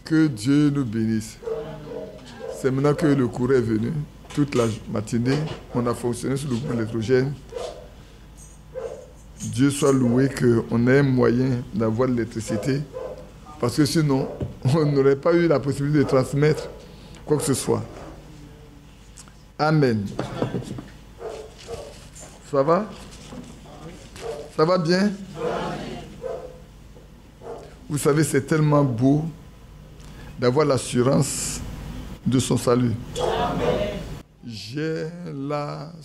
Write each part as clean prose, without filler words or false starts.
Que Dieu nous bénisse. C'est maintenant que le courant est venu. Toute la matinée, on a fonctionné sur le groupe électrogène. Dieu soit loué qu'on ait un moyen d'avoir de l'électricité. Parce que sinon, on n'aurait pas eu la possibilité de transmettre quoi que ce soit. Amen. Ça va? Ça va bien? Vous savez, c'est tellement beau d'avoir l'assurance de son salut. Amen. J'ai l'assurance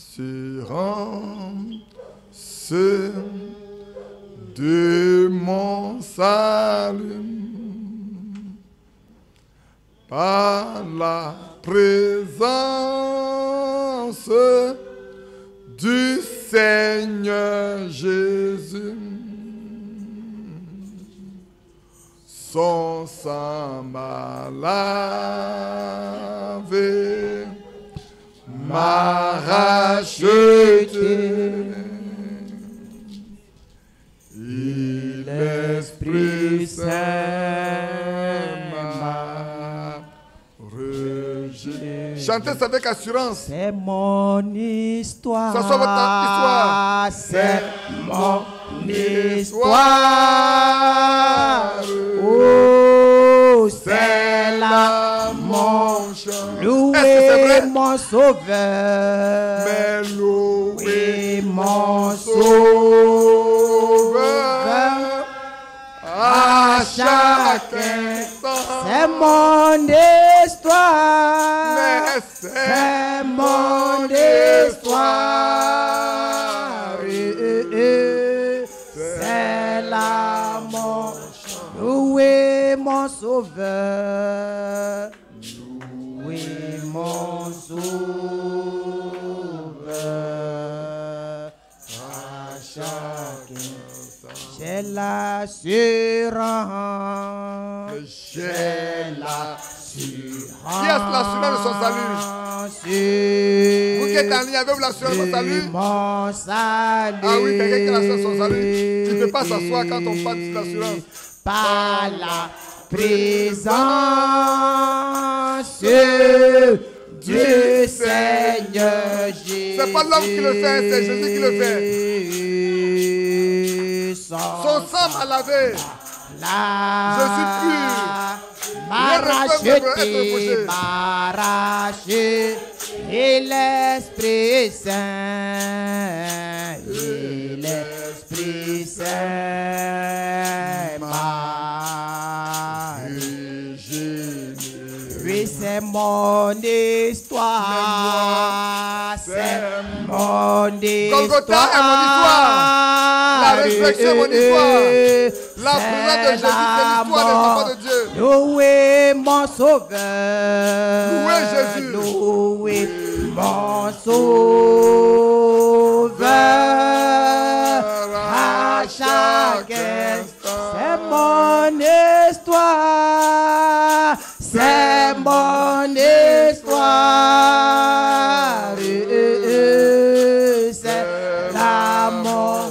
de mon salut par la présence du Seigneur Jésus. Son sang m'a lavé, m'a racheté. Et l'Esprit Saint m'a rejeté. Chantez ça avec assurance. C'est mon histoire. Ça soit votre histoire. C'est mon histoire. Oh, c'est là mon chant. Louez mon sauveur. Mais louez mon sauveur. À chaque instant. C'est mon histoire. Mais c'est mon histoire. C'est là mon chant. Louez mon sauveur. Louez mon sauveur. À chaque instant. J'ai l'assurance. J'ai l'assurance. Qui a l'assurance de son salut? Vous qui êtes en ligne, avez-vous l'assurance de son salut? Mon salut. Ah oui, quelqu'un qui a l'assurance de son salut. Tu ne peux pas s'asseoir quand on parle de l'assurance. Par la présence du Seigneur Jésus. C'est pas l'homme qui le fait, c'est Jésus qui le fait. Son sang m'a lavé. Je suis pur. M'arraché, et l'Esprit Saint, m'a régénéré. Oui, c'est mon histoire, c'est mon histoire. Golgotha est mon histoire. La résurrection est mon histoire. La présence de Jésus, c'est l'histoire des enfants de Dieu. Louez mon sauveur. Louez Jésus. Louez mon sauveur. À chaque instant. C'est mon histoire. C'est mon histoire. C'est l'amour.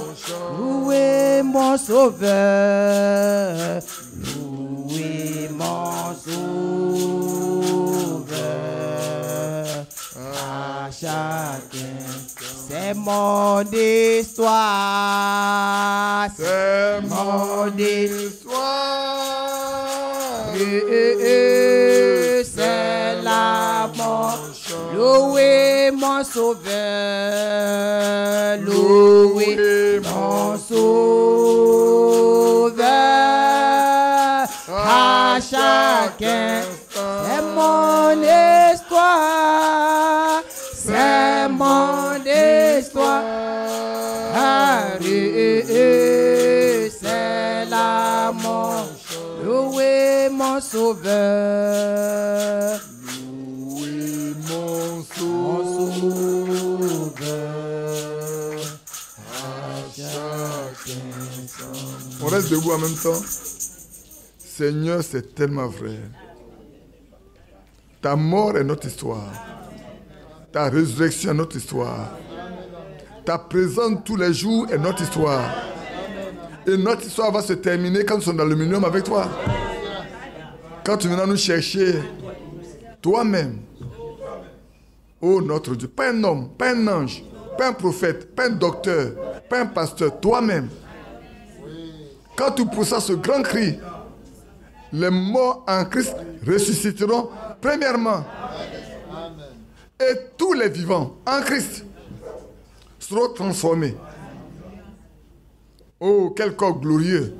Louez mon sauveur. Louez mon sauveur. À chaque instant. C'est mon histoire. C'est mon histoire. C'est l'amour. Louez mon sauveur. Louez mon sauveur. À chaque instant. C'est mon histoire. C'est mon histoire. C'est l'amour. Louez mon sauveur. Louez mon sauveur. À chaque instant. On reste debout en même temps. Seigneur, c'est tellement vrai. Ta mort est notre histoire. Ta résurrection est notre histoire. Ta présence tous les jours est notre histoire. Et notre histoire va se terminer quand nous sommes dans le millénium avec toi. Quand tu viens nous chercher, toi-même, oh notre Dieu, pas un homme, pas un ange, pas un prophète, pas un docteur, pas un pasteur, toi-même. Quand tu pousseras ce grand cri, les morts en Christ ressusciteront premièrement. Et tous les vivants en Christ seront transformés. Oh, quel corps glorieux.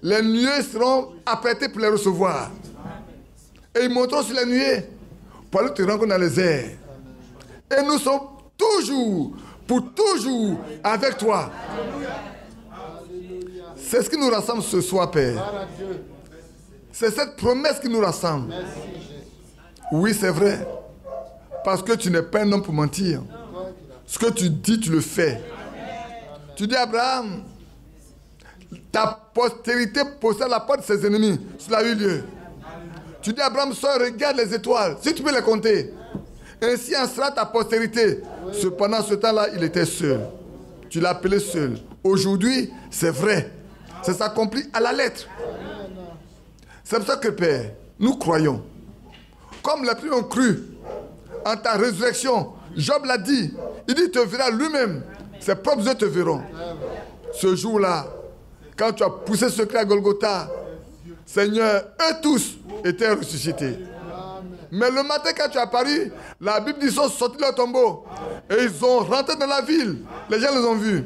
Les nuées seront apprêtées pour les recevoir. Et ils monteront sur les nuées pour aller te rencontrer dans les airs. Et nous sommes toujours, pour toujours, avec toi. C'est ce qui nous rassemble ce soir, Père. C'est cette promesse qui nous rassemble. Oui, c'est vrai. Parce que tu n'es pas un homme pour mentir. Ce que tu dis, tu le fais. Tu dis à Abraham, ta postérité possède la porte de ses ennemis. Cela a eu lieu. Tu dis à Abraham, sois, regarde les étoiles, si tu peux les compter. Ainsi en sera ta postérité. Cependant, ce temps-là, il était seul. Tu l'as appelé seul. Aujourd'hui, c'est vrai. Ça s'accomplit à la lettre. C'est pour ça que, Père, nous croyons. Comme les premiers ont cru en ta résurrection, Job l'a dit. Il dit, il te verra lui-même. Ses propres yeux te verront. Ce jour-là, quand tu as poussé ce cri à Golgotha, Seigneur, eux tous étaient ressuscités. Mais le matin, quand tu es apparu, la Bible dit qu'ils sont sortis de leur tombeau. Et ils ont rentré dans la ville. Les gens les ont vus.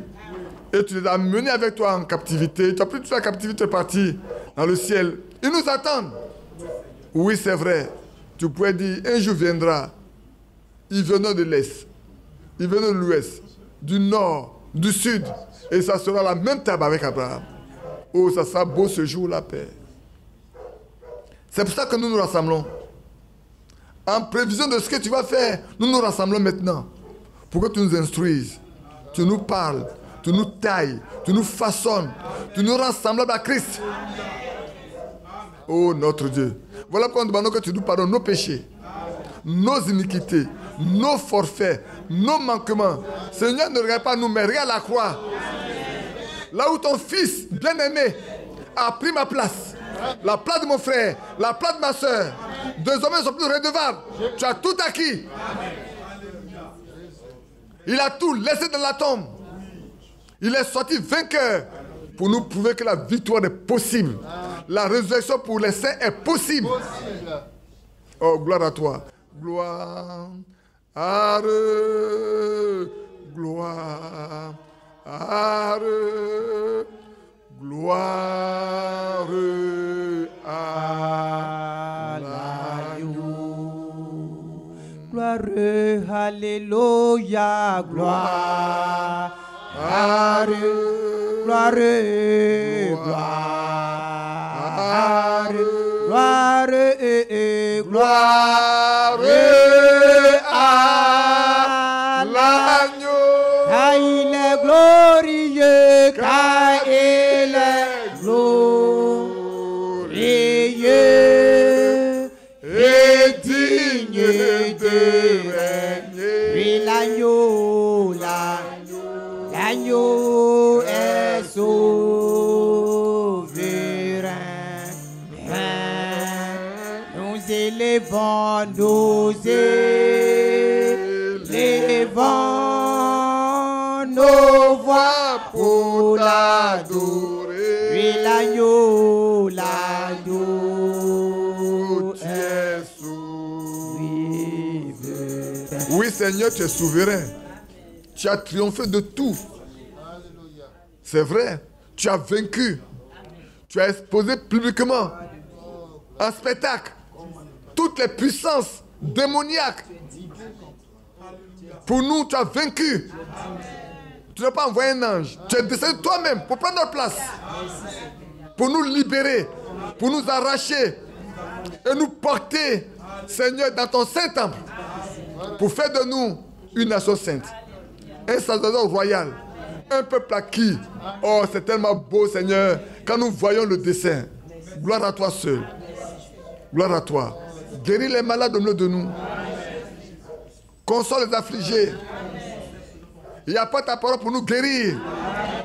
Et tu les as menés avec toi en captivité. Tu as pris toute la captivité partie dans le ciel. Ils nous attendent. Oui, c'est vrai. Tu pourrais dire, un jour viendra. Ils viendront de l'Est. Ils viendront de l'Ouest. Du Nord, du Sud. Et ça sera la même table avec Abraham. Oh, ça sera beau ce jour-là, Père. C'est pour ça que nous nous rassemblons. En prévision de ce que tu vas faire, nous nous rassemblons maintenant. Pour que tu nous instruises. Tu nous parles. Tu nous tailles. Tu nous façonnes. Tu nous rends semblables à Christ. Oh, notre Dieu. Voilà pourquoi nous demandons que tu nous pardonnes nos péchés, nos iniquités, nos forfaits, nos manquements. Seigneur, ne regarde pas nous, mais regarde la croix. Là où ton fils bien-aimé a pris ma place, la place de mon frère, la place de ma soeur. Désormais, ils ne sont plus redevables. Tu as tout acquis. Il a tout laissé dans la tombe. Il est sorti vainqueur pour nous prouver que la victoire est possible. La résurrection pour les saints est possible. Oh, gloire à toi. Gloire. Gloire. Gloire à l'agneau. Gloire, alléluia, gloire. Gloire, gloire, gloire, gloire à l'agneau. Car il est glorieux, car il est glorieux et digne de régner. Oui, l'agneau, l'agneau est souverain. Nous élevons, nos voix pour l'adorer. Oui, l'agneau, tu es souverain. Oui, Seigneur, tu es souverain. Tu as triomphé de tout. C'est vrai. Tu as vaincu. Tu as exposé publiquement, en spectacle, toutes les puissances démoniaques. Pour nous, tu as vaincu. Tu n'as pas envoyé un ange. Tu es descendu toi-même pour prendre notre place. Pour nous libérer. Pour nous arracher. Et nous porter, Seigneur, dans ton saint temple. Pour faire de nous une nation sainte. Un sacerdoce royal. Un peuple acquis. Oh, c'est tellement beau, Seigneur, quand nous voyons le dessein. Gloire à toi seul. Gloire à toi. Guéris les malades au milieu de nous. Console les affligés. Il n'y a pas ta parole pour nous guérir.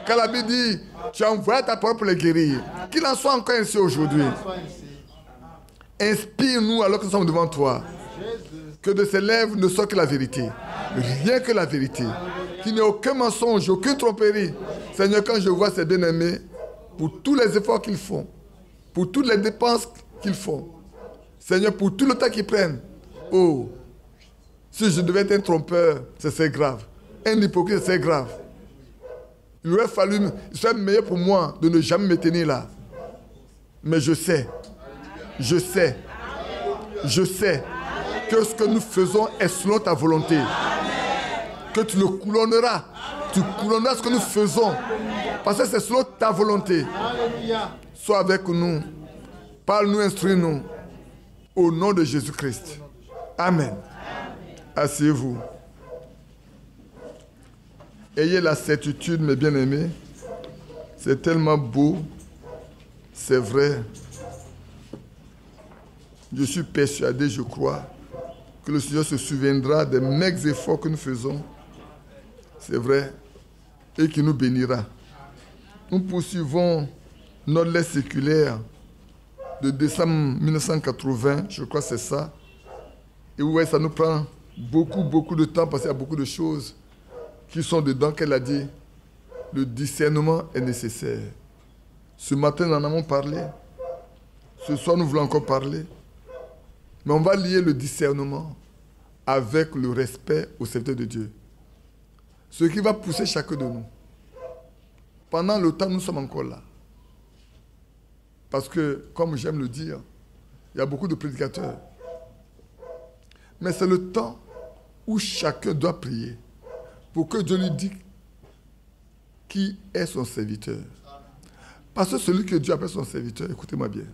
Quand la Bible dit, tu as envoyé ta parole pour les guérir. Qu'il en soit encore ainsi aujourd'hui. Inspire-nous alors que nous sommes devant toi. Que de ces lèvres ne sorte que la vérité. Rien que la vérité. Qu'il n'y ait aucun mensonge, aucune tromperie. Seigneur, quand je vois ces bien-aimés, pour tous les efforts qu'ils font, pour toutes les dépenses qu'ils font, Seigneur, pour tout le temps qu'ils prennent, oh, si je devais être un trompeur, c'est grave. Un hypocrite, c'est grave. Il aurait fallu, il serait meilleur pour moi de ne jamais me tenir là. Mais je sais que ce que nous faisons est selon ta volonté. Que tu le coulonneras. Tu coulonneras ce que nous faisons. Parce que c'est selon ta volonté. Sois avec nous. Parle-nous, instruis-nous. Au nom de Jésus-Christ. Amen. Asseyez-vous. Ayez la certitude, mes bien-aimés. C'est tellement beau. C'est vrai. Je suis persuadé, je crois, que le Seigneur se souviendra des maigres efforts que nous faisons. C'est vrai. Et qu'il nous bénira. Nous poursuivons notre lettre séculaire de décembre 1980, je crois que c'est ça. Et vous voyez, ça nous prend beaucoup de temps parce qu'il y a beaucoup de choses qui sont dedans qu'elle a dit. Le discernement est nécessaire. Ce matin, nous en avons parlé. Ce soir, nous voulons encore parler. Mais on va lier le discernement avec le respect au serviteur de Dieu. Ce qui va pousser chacun de nous. Pendant le temps, nous sommes encore là. Parce que, comme j'aime le dire, il y a beaucoup de prédicateurs. Mais c'est le temps où chacun doit prier pour que Dieu lui dise qui est son serviteur. Parce que celui que Dieu appelle son serviteur, écoutez-moi bien,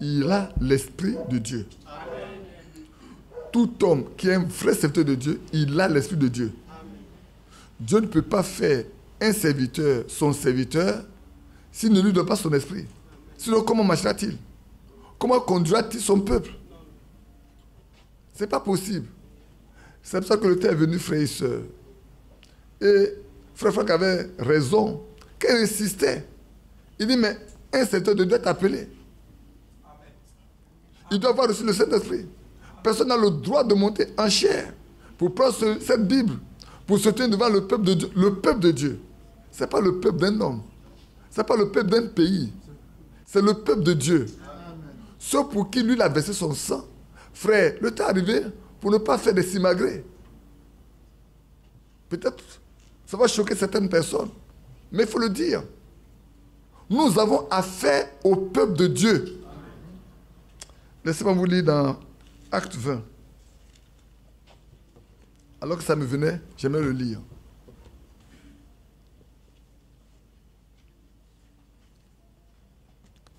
il a l'esprit de Dieu. Tout homme qui est un vrai serviteur de Dieu, il a l'esprit de Dieu. Dieu ne peut pas faire un serviteur son serviteur s'il ne lui donne pas son esprit. Sinon, comment marchera-t-il? Comment conduira-t-il son peuple? Ce n'est pas possible. C'est pour ça que le temps est venu, frères et sœurs. Et frère Franck avait raison. Qu'il insistait. Il dit, mais un serviteur de Dieu est appelé. Il doit avoir reçu le Saint-Esprit. Personne n'a le droit de monter en chair pour prendre cette Bible, pour se tenir devant le peuple de Dieu. Le peuple de Dieu. Ce n'est pas le peuple d'un homme. Ce n'est pas le peuple d'un pays. C'est le peuple de Dieu. Ceux pour qui lui il a versé son sang. Frère, le temps est arrivé pour ne pas faire des simagrées. Peut-être ça va choquer certaines personnes. Mais il faut le dire. Nous avons affaire au peuple de Dieu. Laissez-moi vous lire dans Acte 20. Alors que ça me venait, j'aimais le lire.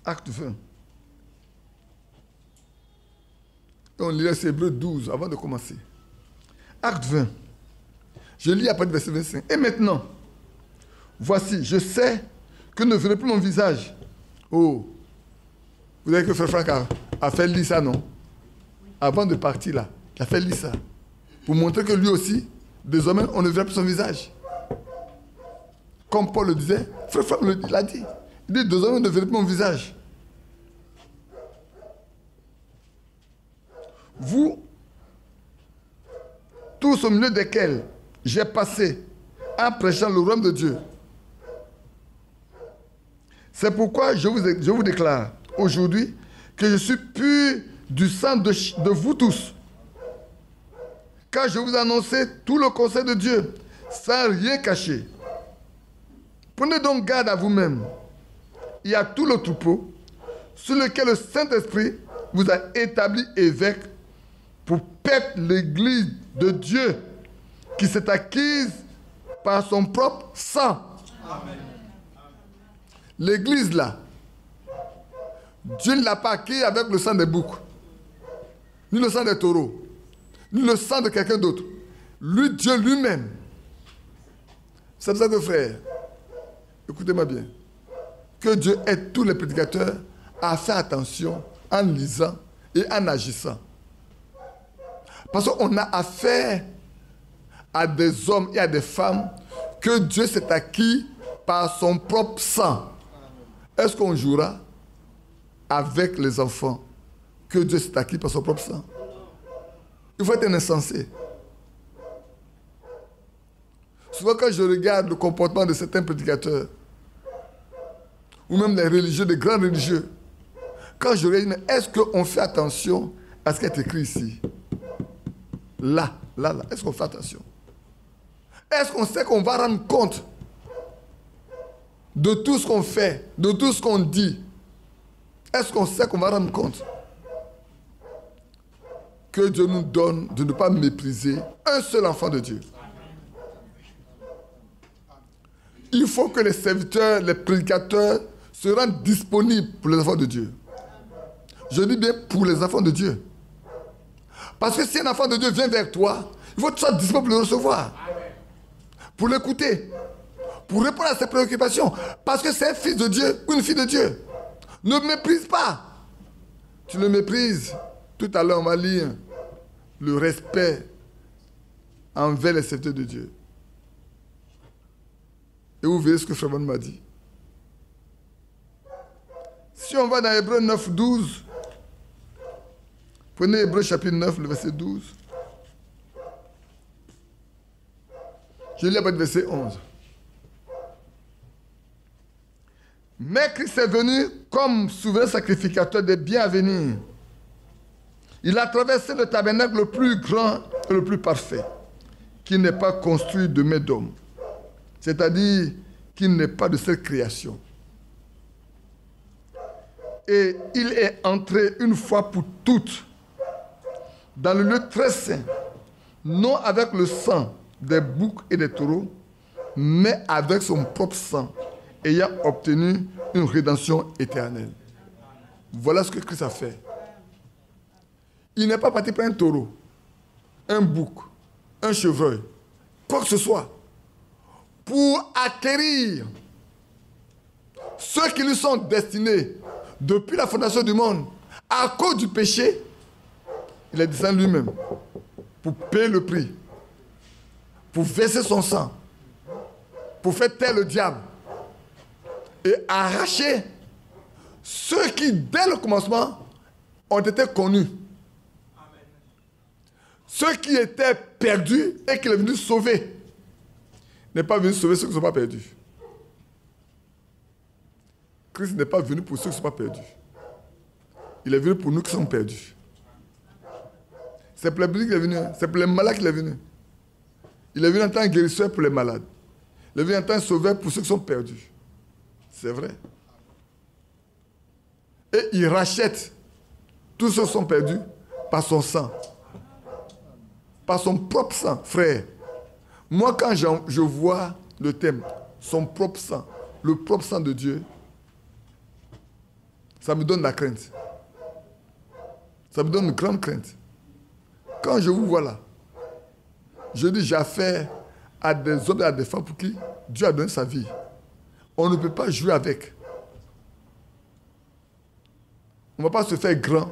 Acte 20. Et on lirait Hébreux 12 avant de commencer. Acte 20. Je lis après le verset 25. Et maintenant, voici, je sais que ne verrez plus mon visage. Oh, vous savez que Frère Franck a fait lire ça, non? Avant de partir là, il a fait lire ça. Pour montrer que lui aussi, désormais, on ne verra plus son visage. Comme Paul le disait, Frère Franck l'a dit. Il dit, désormais, on ne verra plus mon visage. Vous, tous au milieu desquels j'ai passé en prêchant le royaume de Dieu. C'est pourquoi je vous déclare aujourd'hui que je suis pur du sang de vous tous. Car je vous ai annoncé tout le conseil de Dieu, sans rien cacher. Prenez donc garde à vous-même et à tout le troupeau, sur lequel le Saint-Esprit vous a établi évêque pour paître l'Église de Dieu qui s'est acquise par son propre sang. Amen. L'Église là, Dieu ne l'a pas acquis avec le sang des boucs, ni le sang des taureaux, ni le sang de quelqu'un d'autre. Lui, Dieu lui-même. C'est pour ça que frère, écoutez-moi bien, que Dieu aide tous les prédicateurs à faire attention en lisant et en agissant. Parce qu'on a affaire à des hommes et à des femmes que Dieu s'est acquis par son propre sang. Est-ce qu'on jouera avec les enfants que Dieu s'est acquis par son propre sang. Il faut être un insensé. Souvent quand je regarde le comportement de certains prédicateurs, ou même les religieux, des grands religieux, quand je regarde, est-ce qu'on fait attention à ce qui est écrit ici? Là, est-ce qu'on fait attention? Est-ce qu'on sait qu'on va rendre compte de tout ce qu'on fait, de tout ce qu'on dit? Est-ce qu'on sait qu'on va rendre compte? Que Dieu nous donne de ne pas mépriser un seul enfant de Dieu. Il faut que les serviteurs, les prédicateurs se rendent disponibles pour les enfants de Dieu. Je dis bien pour les enfants de Dieu. Parce que si un enfant de Dieu vient vers toi, il faut que tu sois disponible pour le recevoir. Pour l'écouter. Pour répondre à ses préoccupations. Parce que c'est un fils de Dieu ou une fille de Dieu. Ne méprise pas. Tu le méprises. Tout à l'heure, on va lire le respect envers les serviteurs de Dieu. Et vous verrez ce que Frère Branham m'a dit. Si on va dans Hébreux 9, 12, prenez Hébreux chapitre 9, le verset 12. Je lis à partir du verset 11. Mais Christ est venu comme souverain sacrificateur des biens à venir. Il a traversé le tabernacle le plus grand et le plus parfait, qui n'est pas construit de main d'homme, c'est-à-dire qu'il n'est pas de cette création. Et il est entré une fois pour toutes dans le lieu très saint, non avec le sang des boucs et des taureaux, mais avec son propre sang, ayant obtenu une rédemption éternelle. Voilà ce que Christ a fait. Il n'est pas parti pour un taureau, un bouc, un chevreuil, quoi que ce soit, pour acquérir ceux qui lui sont destinés depuis la fondation du monde à cause du péché. Il est descendu lui-même pour payer le prix, pour verser son sang, pour faire taire le diable et arracher ceux qui, dès le commencement, ont été connus. Ceux qui étaient perdus et qu'il est venu sauver. Il n'est pas venu sauver ceux qui ne sont pas perdus. Christ n'est pas venu pour ceux qui ne sont pas perdus. Il est venu pour nous qui sommes perdus. C'est pour les bénis qu'il est venu. C'est pour les malades qu'il est venu. Il est venu en tant que guérisseur pour les malades. Il est venu en tant que sauveur pour ceux qui sont perdus. C'est vrai. Et il rachète tous ceux qui sont perdus par son sang. Par son propre sang, frère. Moi, quand je vois le thème, son propre sang, le propre sang de Dieu, ça me donne la crainte. Ça me donne une grande crainte. Quand je vous vois là, je dis j'ai affaire à des hommes et à des femmes pour qui Dieu a donné sa vie. On ne peut pas jouer avec. On ne va pas se faire grand.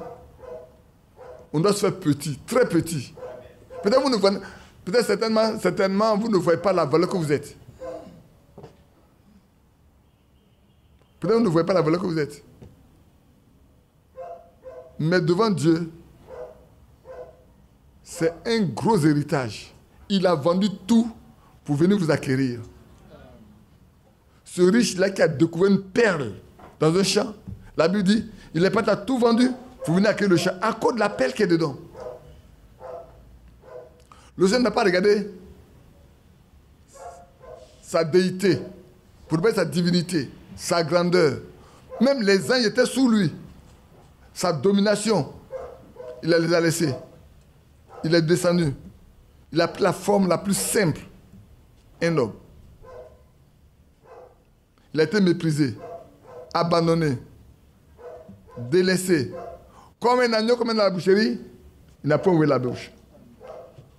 On doit se faire petit, très petit. Peut-être vous ne voyez, peut-être certainement, vous ne voyez pas la valeur que vous êtes. Peut-être vous ne voyez pas la valeur que vous êtes. Mais devant Dieu, c'est un gros héritage. Il a vendu tout pour venir vous acquérir. Ce riche-là qui a découvert une perle dans un champ, la Bible dit, il n'est pas à tout vendu pour venir acquérir le champ à cause de la perle qui est dedans. Le Seigneur n'a pas regardé sa déité, pour voir sa divinité, sa grandeur. Même les anges étaient sous lui. Sa domination, il les a laissés. Il est descendu. Il a pris la forme la plus simple. Un homme. Il a été méprisé, abandonné, délaissé. Comme un agneau, comme dans la boucherie, il n'a pas ouvert la bouche.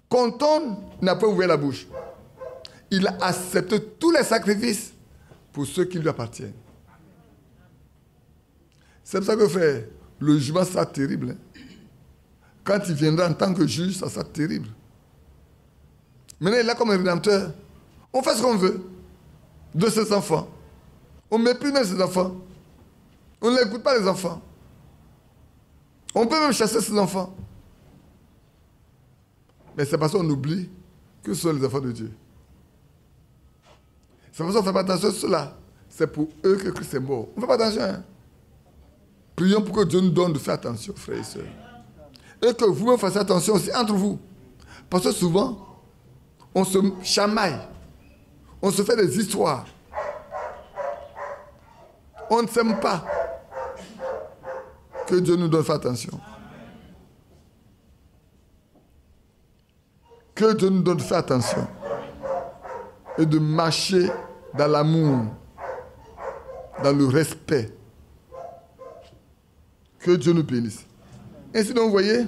Content, il n'a pas ouvert la bouche. Il a accepté tous les sacrifices pour ceux qui lui appartiennent. C'est pour ça que, frère, le jugement sera terrible. Hein. Quand il viendra en tant que juge, ça sera terrible. Maintenant, il est là comme un rédempteur. On fait ce qu'on veut de ses enfants. On méprise même ses enfants. On n'écoute pas les enfants. On peut même chasser ses enfants. Mais c'est parce qu'on oublie que ce sont les enfants de Dieu. C'est parce qu'on ne fait pas attention à cela. C'est pour eux que Christ est mort. On ne fait pas attention. Hein? Prions pour que Dieu nous donne de faire attention, frères et sœurs. Et que vous-même fassiez attention aussi entre vous. Parce que souvent, on se chamaille. On se fait des histoires. On ne s'aime pas. Que Dieu nous donne de faire attention. Que Dieu nous donne de faire attention. Et de marcher dans l'amour. Dans le respect. Que Dieu nous bénisse. Ainsi donc, vous voyez,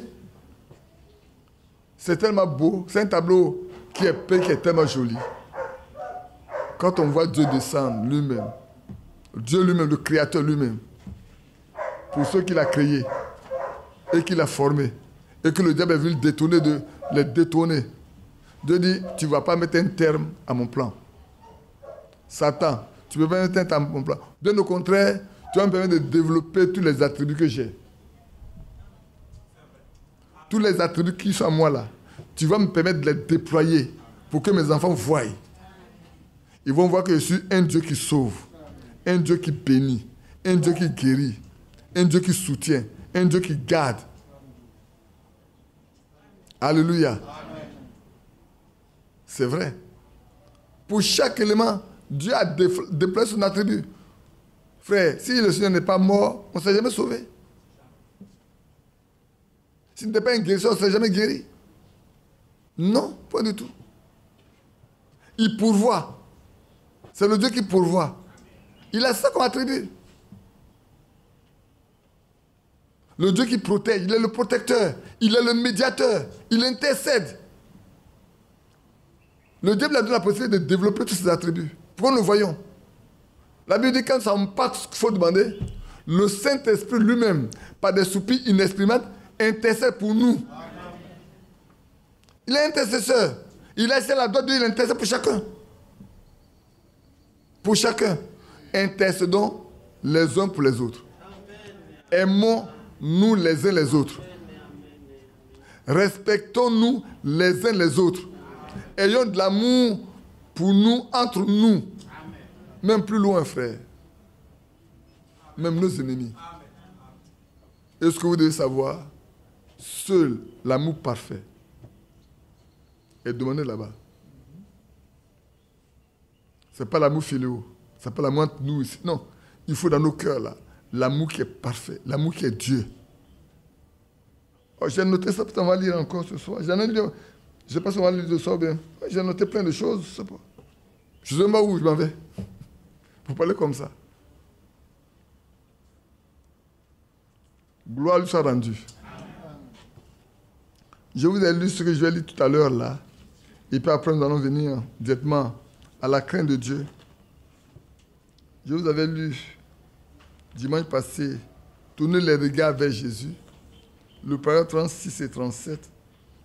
c'est tellement beau. C'est un tableau qui est peint, qui est tellement joli. Quand on voit Dieu descendre lui-même, Dieu lui-même, le Créateur lui-même, pour ceux qu'il a créés et qu'il a formés, et que le diable a vu les détourner. Dieu dit, tu ne vas pas mettre un terme à mon plan. Satan, tu ne peux pas mettre un terme à mon plan. Bien au contraire, tu vas me permettre de développer tous les attributs que j'ai. Tous les attributs qui sont à moi là, tu vas me permettre de les déployer pour que mes enfants voient. Ils vont voir que je suis un Dieu qui sauve, un Dieu qui bénit, un Dieu qui guérit, un Dieu qui soutient, un Dieu qui garde. Alléluia. C'est vrai. Pour chaque élément, Dieu a déployé son attribut. Frère, si le Seigneur n'est pas mort, on ne s'est jamais sauvé. S'il n'était pas un guérisseur, on ne serait jamais guéri. Non, pas du tout. Il pourvoit. C'est le Dieu qui pourvoit. Il a ça comme attribut. Le Dieu qui protège, il est le protecteur, il est le médiateur, il intercède. Le diable a donné la possibilité de développer tous ses attributs. Pourquoi nous le voyons? La Bible dit quand ça ne pas ce qu'il faut demander, le Saint-Esprit lui-même, par des soupirs inexprimables, intercède pour nous. Il est intercesseur. Il a essayé la droite de Dieu, il intercède pour chacun. Pour chacun. Intercédons les uns pour les autres. Aimons-nous les uns les autres. Respectons-nous les uns les autres. Ayons de l'amour pour nous, entre nous. Même plus loin, frère. Même nos ennemis. Et ce que vous devez savoir, seul l'amour parfait est demandé là-bas. Ce n'est pas l'amour filial. Ce n'est pas l'amour entre nous ici. Non, il faut dans nos cœurs là, l'amour qui est parfait, l'amour qui est Dieu. Oh, j'ai noté ça, peut-être on va lire encore ce soir. Je ne sais pas si on va lire ce soir bien. J'ai noté plein de choses, je ne sais pas. Je ne sais pas où je m'en vais. Pour parler comme ça. Gloire lui soit rendue. Je vous ai lu ce que je vais lire tout à l'heure là. Et puis après, nous allons venir directement à la crainte de Dieu. Je vous avais lu dimanche passé, tournez les regards vers Jésus. Le paragraphe 36 et 37.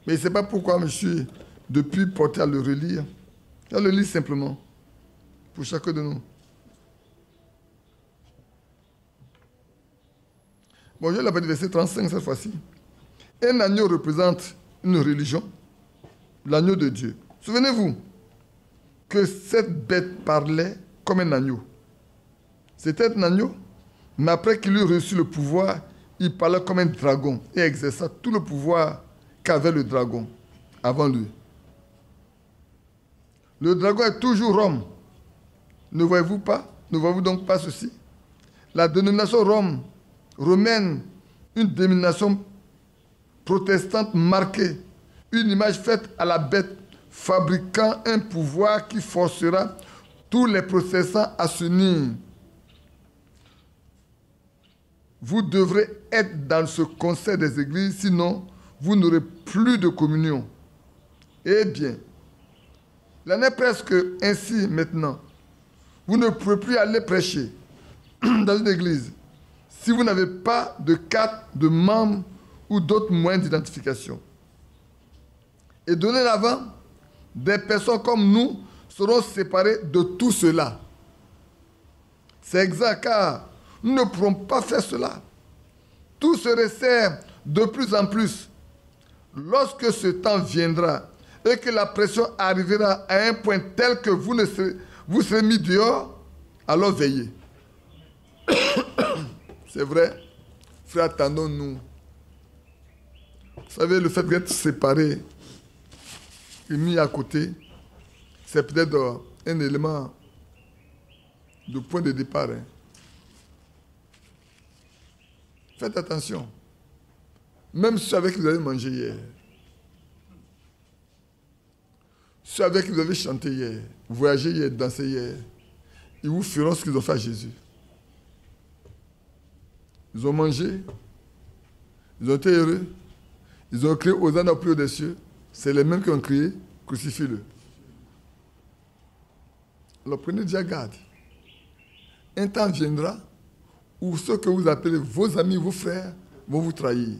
Mais je ne sais pas pourquoi je suis depuis porté à le relire. Je le lis simplement. Pour chacun de nous. Bon, je vais l'appelle verset 35 cette fois-ci. Un agneau représente une religion, l'agneau de Dieu. Souvenez-vous que cette bête parlait comme un agneau. C'était un agneau, mais après qu'il eut reçu le pouvoir, il parlait comme un dragon et exerça tout le pouvoir qu'avait le dragon avant lui. Le dragon est toujours Rome. Ne voyez-vous pas? Ne voyez-vous donc pas ceci? La dénomination Rome, romaine, une dénomination protestante marquée, une image faite à la bête, fabriquant un pouvoir qui forcera tous les protestants à s'unir. Vous devrez être dans ce conseil des églises, sinon vous n'aurez plus de communion. Eh bien, il en est presque ainsi maintenant. Vous ne pouvez plus aller prêcher dans une église si vous n'avez pas de carte de membre ou d'autres moyens d'identification. Et dorénavant, des personnes comme nous seront séparées de tout cela. C'est exact car nous ne pourrons pas faire cela. Tout se resserre de plus en plus. Lorsque ce temps viendra et que la pression arrivera à un point tel que vous serez mis dehors, alors veillez. C'est vrai, frère, attendons-nous. Vous savez, le fait d'être séparé et mis à côté, c'est peut-être un élément de point de départ. Hein. Faites attention. Même ceux avec qui vous avez mangé hier, ceux avec qui vous avez chanté hier, voyagé hier, dansé hier, ils vous feront ce qu'ils ont fait à Jésus. Ils ont mangé, ils ont été heureux, ils ont crié Hosanna au plus haut des cieux. C'est les mêmes qui ont crié, crucifie-le. Alors prenez déjà garde. Un temps viendra où ceux que vous appelez vos amis, vos frères, vont vous trahir.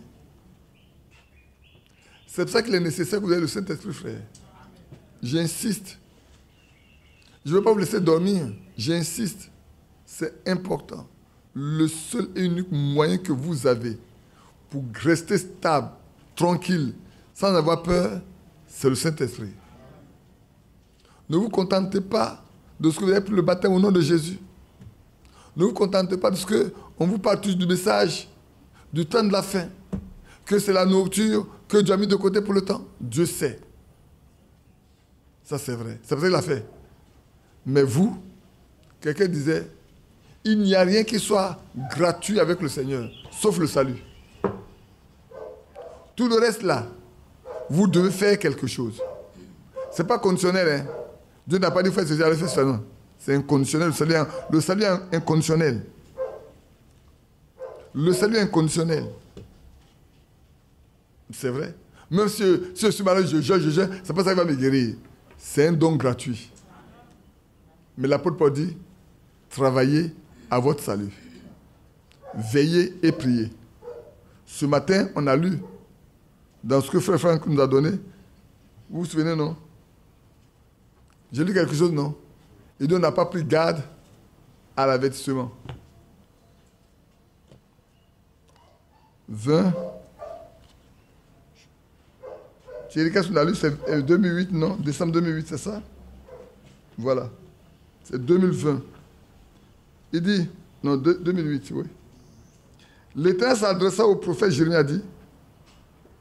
C'est pour ça qu'il est nécessaire que vous ayez le Saint-Esprit, frère. J'insiste. Je ne veux pas vous laisser dormir. J'insiste. C'est important. Le seul et unique moyen que vous avez pour rester stable, tranquille, sans avoir peur, c'est le Saint-Esprit. Ne vous contentez pas de ce que vous avez pris le baptême au nom de Jésus. Ne vous contentez pas de ce qu'on vous parle tous du message, du temps de la fin, que c'est la nourriture que Dieu a mis de côté pour le temps. Dieu sait. Ça, c'est vrai. C'est pour ça qu'il l'a fait. Mais vous, quelqu'un disait, il n'y a rien qui soit gratuit avec le Seigneur, sauf le salut. Tout le reste là, vous devez faire quelque chose. Ce n'est pas conditionnel. Hein? Dieu n'a pas dit faire ceci, allez faire cela. C'est inconditionnel. Le salut est inconditionnel. Le salut est inconditionnel. C'est vrai. Même si je suis malade, je jeûne, c'est pas ça qui va me guérir. C'est un don gratuit. Mais l'apôtre Paul dit, travaillez à votre salut. Veillez et priez. Ce matin, on a lu dans ce que Frère Franck nous a donné. Vous vous souvenez, non? J'ai lu quelque chose, non? Il dit, on n'a pas pris garde à l'avertissement. 20. J'ai lu qu'est-ce qu'on a lu, c'est 2008, non? Décembre 2008, c'est ça? Voilà. C'est 2020. Il dit, non, 2008, oui. L'Éternel s'adressa au prophète Jérémie, a dit,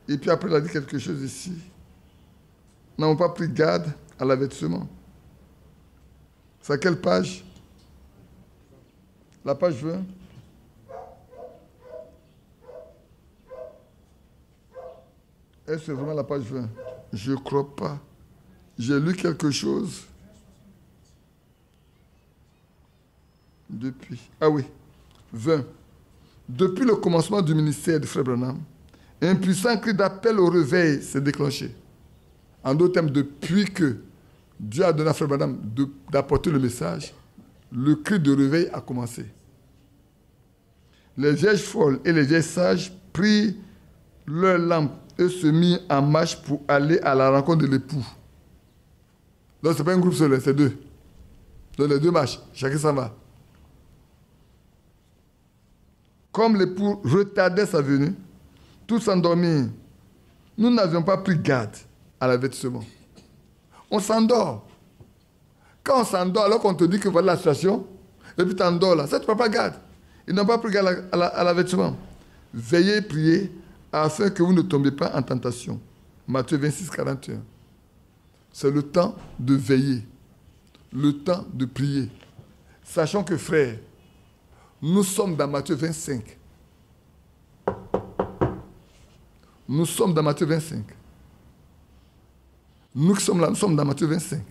et puis après il a dit quelque chose ici. Nous n'avons pas pris garde à l'avertissement. C'est à quelle page? La page 20. Est-ce que c'est vraiment la page 20? Je ne crois pas. J'ai lu quelque chose. Depuis. Ah oui. 20. Depuis le commencement du ministère de Frère Branham, un puissant cri d'appel au réveil s'est déclenché. En d'autres termes, depuis que Dieu a donné à Frère Branham d'apporter le message, le cri de réveil a commencé. Les vierges folles et les vieilles sages prirent leurs lampes et se mirent en marche pour aller à la rencontre de l'époux. Donc, ce n'est pas un groupe seul, c'est deux. Donc, les deux marchent, chacun s'en va. Comme l'époux retardait sa venue, tous s'endormirent. Nous n'avions pas pris garde à l'avertissement. On s'endort. Quand on s'endort, alors qu'on te dit que voilà la situation, et puis tu t'endors là, ça tu ne prends pas garde. Ils n'ont pas pris garde à l'avertissement. Veillez et priez afin que vous ne tombiez pas en tentation. Matthieu 26, 41. C'est le temps de veiller, le temps de prier. Sachant que, frère, nous sommes dans Matthieu 25. Nous sommes dans Matthieu 25. Nous qui sommes là, nous sommes dans Matthieu 25.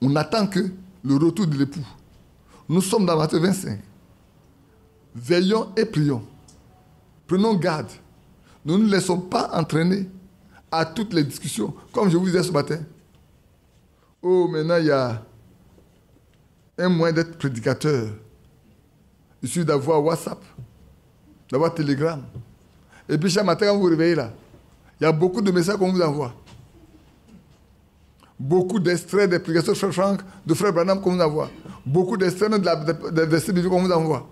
On attend que le retour de l'époux. Nous sommes dans Matthieu 25. Veillons et prions. Prenons garde. Ne nous laissons pas entraîner à toutes les discussions. Comme je vous disais ce matin. Oh, maintenant, il y a un moyen d'être prédicateur. Il suffit d'avoir WhatsApp, d'avoir Telegram. Et puis chaque matin, quand vous vous réveillez là, il y a beaucoup de messages qu'on vous envoie. Beaucoup d'extraits des prédications de Frère Franck, de Frère Branham qu'on vous envoie. Beaucoup d'extraits des versets bibliques qu'on vous envoie.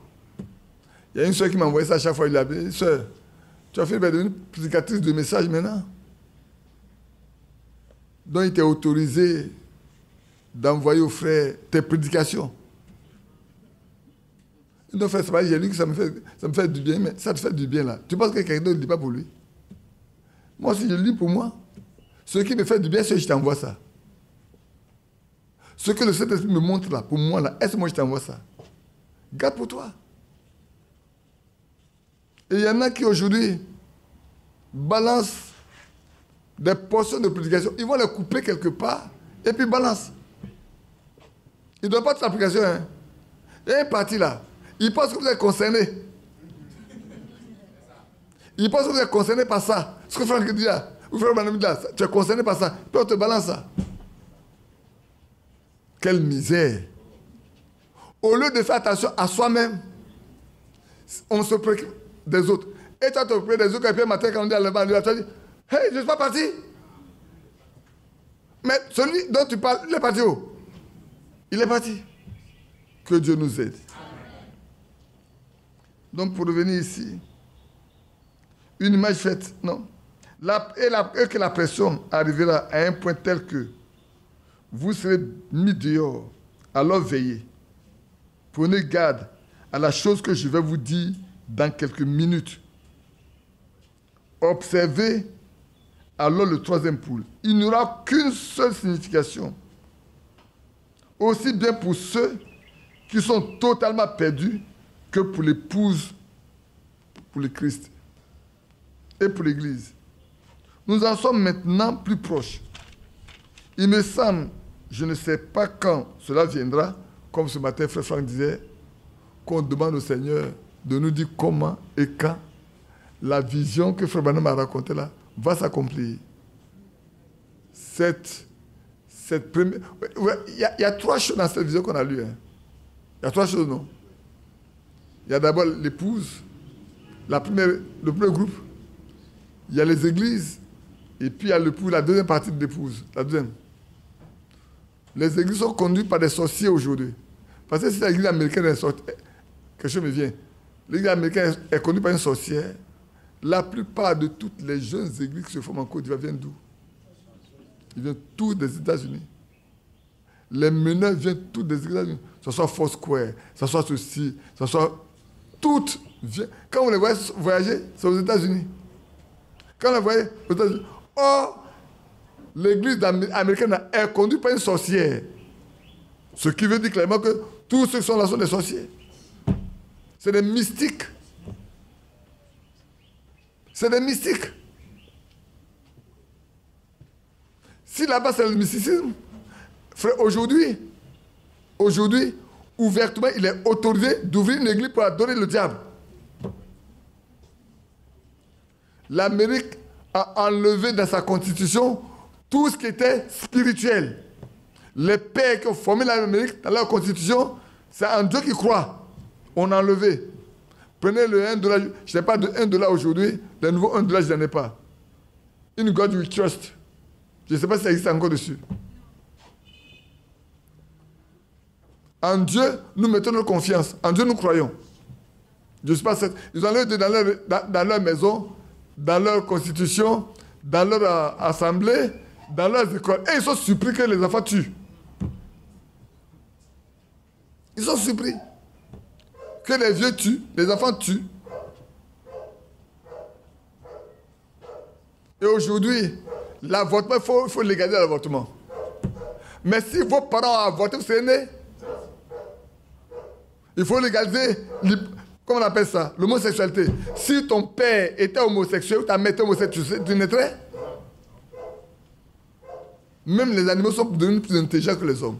Il y a une soeur qui m'a envoyé ça à chaque fois. Il a dit, soeur, Tu as fait devenir prédicatrice de messages maintenant. Donc il t'est autorisé d'envoyer aux frères tes prédications. Non, frère, c'est pas j'ai lu que ça me fait du bien, mais ça te fait du bien là. Tu penses que quelqu'un d'autre ne dit pas pour lui? Moi aussi, je lis pour moi. Ce qui me fait du bien, c'est que je t'envoie ça. Ce que le Saint-Esprit me montre là, pour moi là, est-ce que moi je t'envoie ça? Garde pour toi. Et il y en a qui aujourd'hui balancent des portions de prédication. Ils vont les couper quelque part et puis balancent. Ils ne donnent pas toute l'application. Hein. Il y a une partie là. Ils pensent que vous êtes concerné. Ils pensent que vous êtes concerné par ça. Ce que Franck dit là, ou Frère Banami dit là, tu es concerné par ça. Puis on te balance ça. Quelle misère. Au lieu de faire attention à soi-même, on se préoccupe des autres. Et tu as te préoccupé des autres, et puis le matin, quand on dit à l'envers, tu as dit, hey, je ne suis pas parti. Mais celui dont tu parles, il est parti où? Il est parti. Que Dieu nous aide. Donc, pour revenir ici, une image faite, non. Et que la pression arrivera à un point tel que vous serez mis dehors, alors veillez. Prenez garde à la chose que je vais vous dire dans quelques minutes. Observez alors le troisième poule. Il n'y aura qu'une seule signification. Aussi bien pour ceux qui sont totalement perdus que pour l'épouse, pour le Christ et pour l'Église. Nous en sommes maintenant plus proches. Il me semble, je ne sais pas quand cela viendra, comme ce matin, Frère Franck disait, qu'on demande au Seigneur de nous dire comment et quand la vision que Frère Branham a racontée là va s'accomplir. Cette première... Il y a trois choses dans cette vision qu'on a lue. Hein. Il y a trois choses, non? Il y a d'abord l'épouse, le premier groupe. Il y a les églises. Et puis il y a l'épouse, la deuxième partie de l'épouse. La deuxième. Les églises sont conduites par des sorciers aujourd'hui. Parce que si l'église américaine est sortie, quelque chose me vient. L'église américaine est conduite par une sorcière. La plupart de toutes les jeunes églises qui se forment en Côte d'Ivoire viennent d'où? Ils viennent tous des États-Unis. Les meneurs viennent tous des États-Unis. Que ce soit Foursquare, que ce soit ceci, que ce soit... Toutes viennent. Quand vous les voyez voyager, c'est aux États-Unis. Quand vous les voyez aux États-Unis. Or, l'église américaine est conduite par une sorcière. Ce qui veut dire clairement que tous ceux qui sont là sont des sorciers. C'est des mystiques. C'est des mystiques. Si là-bas c'est le mysticisme, frère, aujourd'hui, ouvertement, il est autorisé d'ouvrir une église pour adorer le diable. L'Amérique a enlevé dans sa constitution tout ce qui était spirituel. Les pères qui ont formé l'Amérique dans leur constitution, c'est en Dieu qu'ils croient. On a enlevé. Prenez le $1, je n'ai pas de $1 aujourd'hui, le nouveau $1, je n'en ai pas. In God we trust. Je ne sais pas si ça existe encore dessus. En Dieu, nous mettons notre confiance. En Dieu, nous croyons. Je ne suis pas certain. Ils ont enlevé dans leur maison, dans leur constitution, dans leur assemblée, dans leurs écoles. Et ils sont surpris que les enfants tuent. Ils sont surpris que les vieux tuent, les enfants tuent. Et aujourd'hui, l'avortement, il faut légaliser l'avortement. Mais si vos parents ont avorté, vous serez nés. Il faut légaliser, comment on appelle ça, l'homosexualité. Si ton père était homosexuel ou ta mère était homosexuelle, tu naîtrais. Même les animaux sont devenus plus intelligents que les hommes.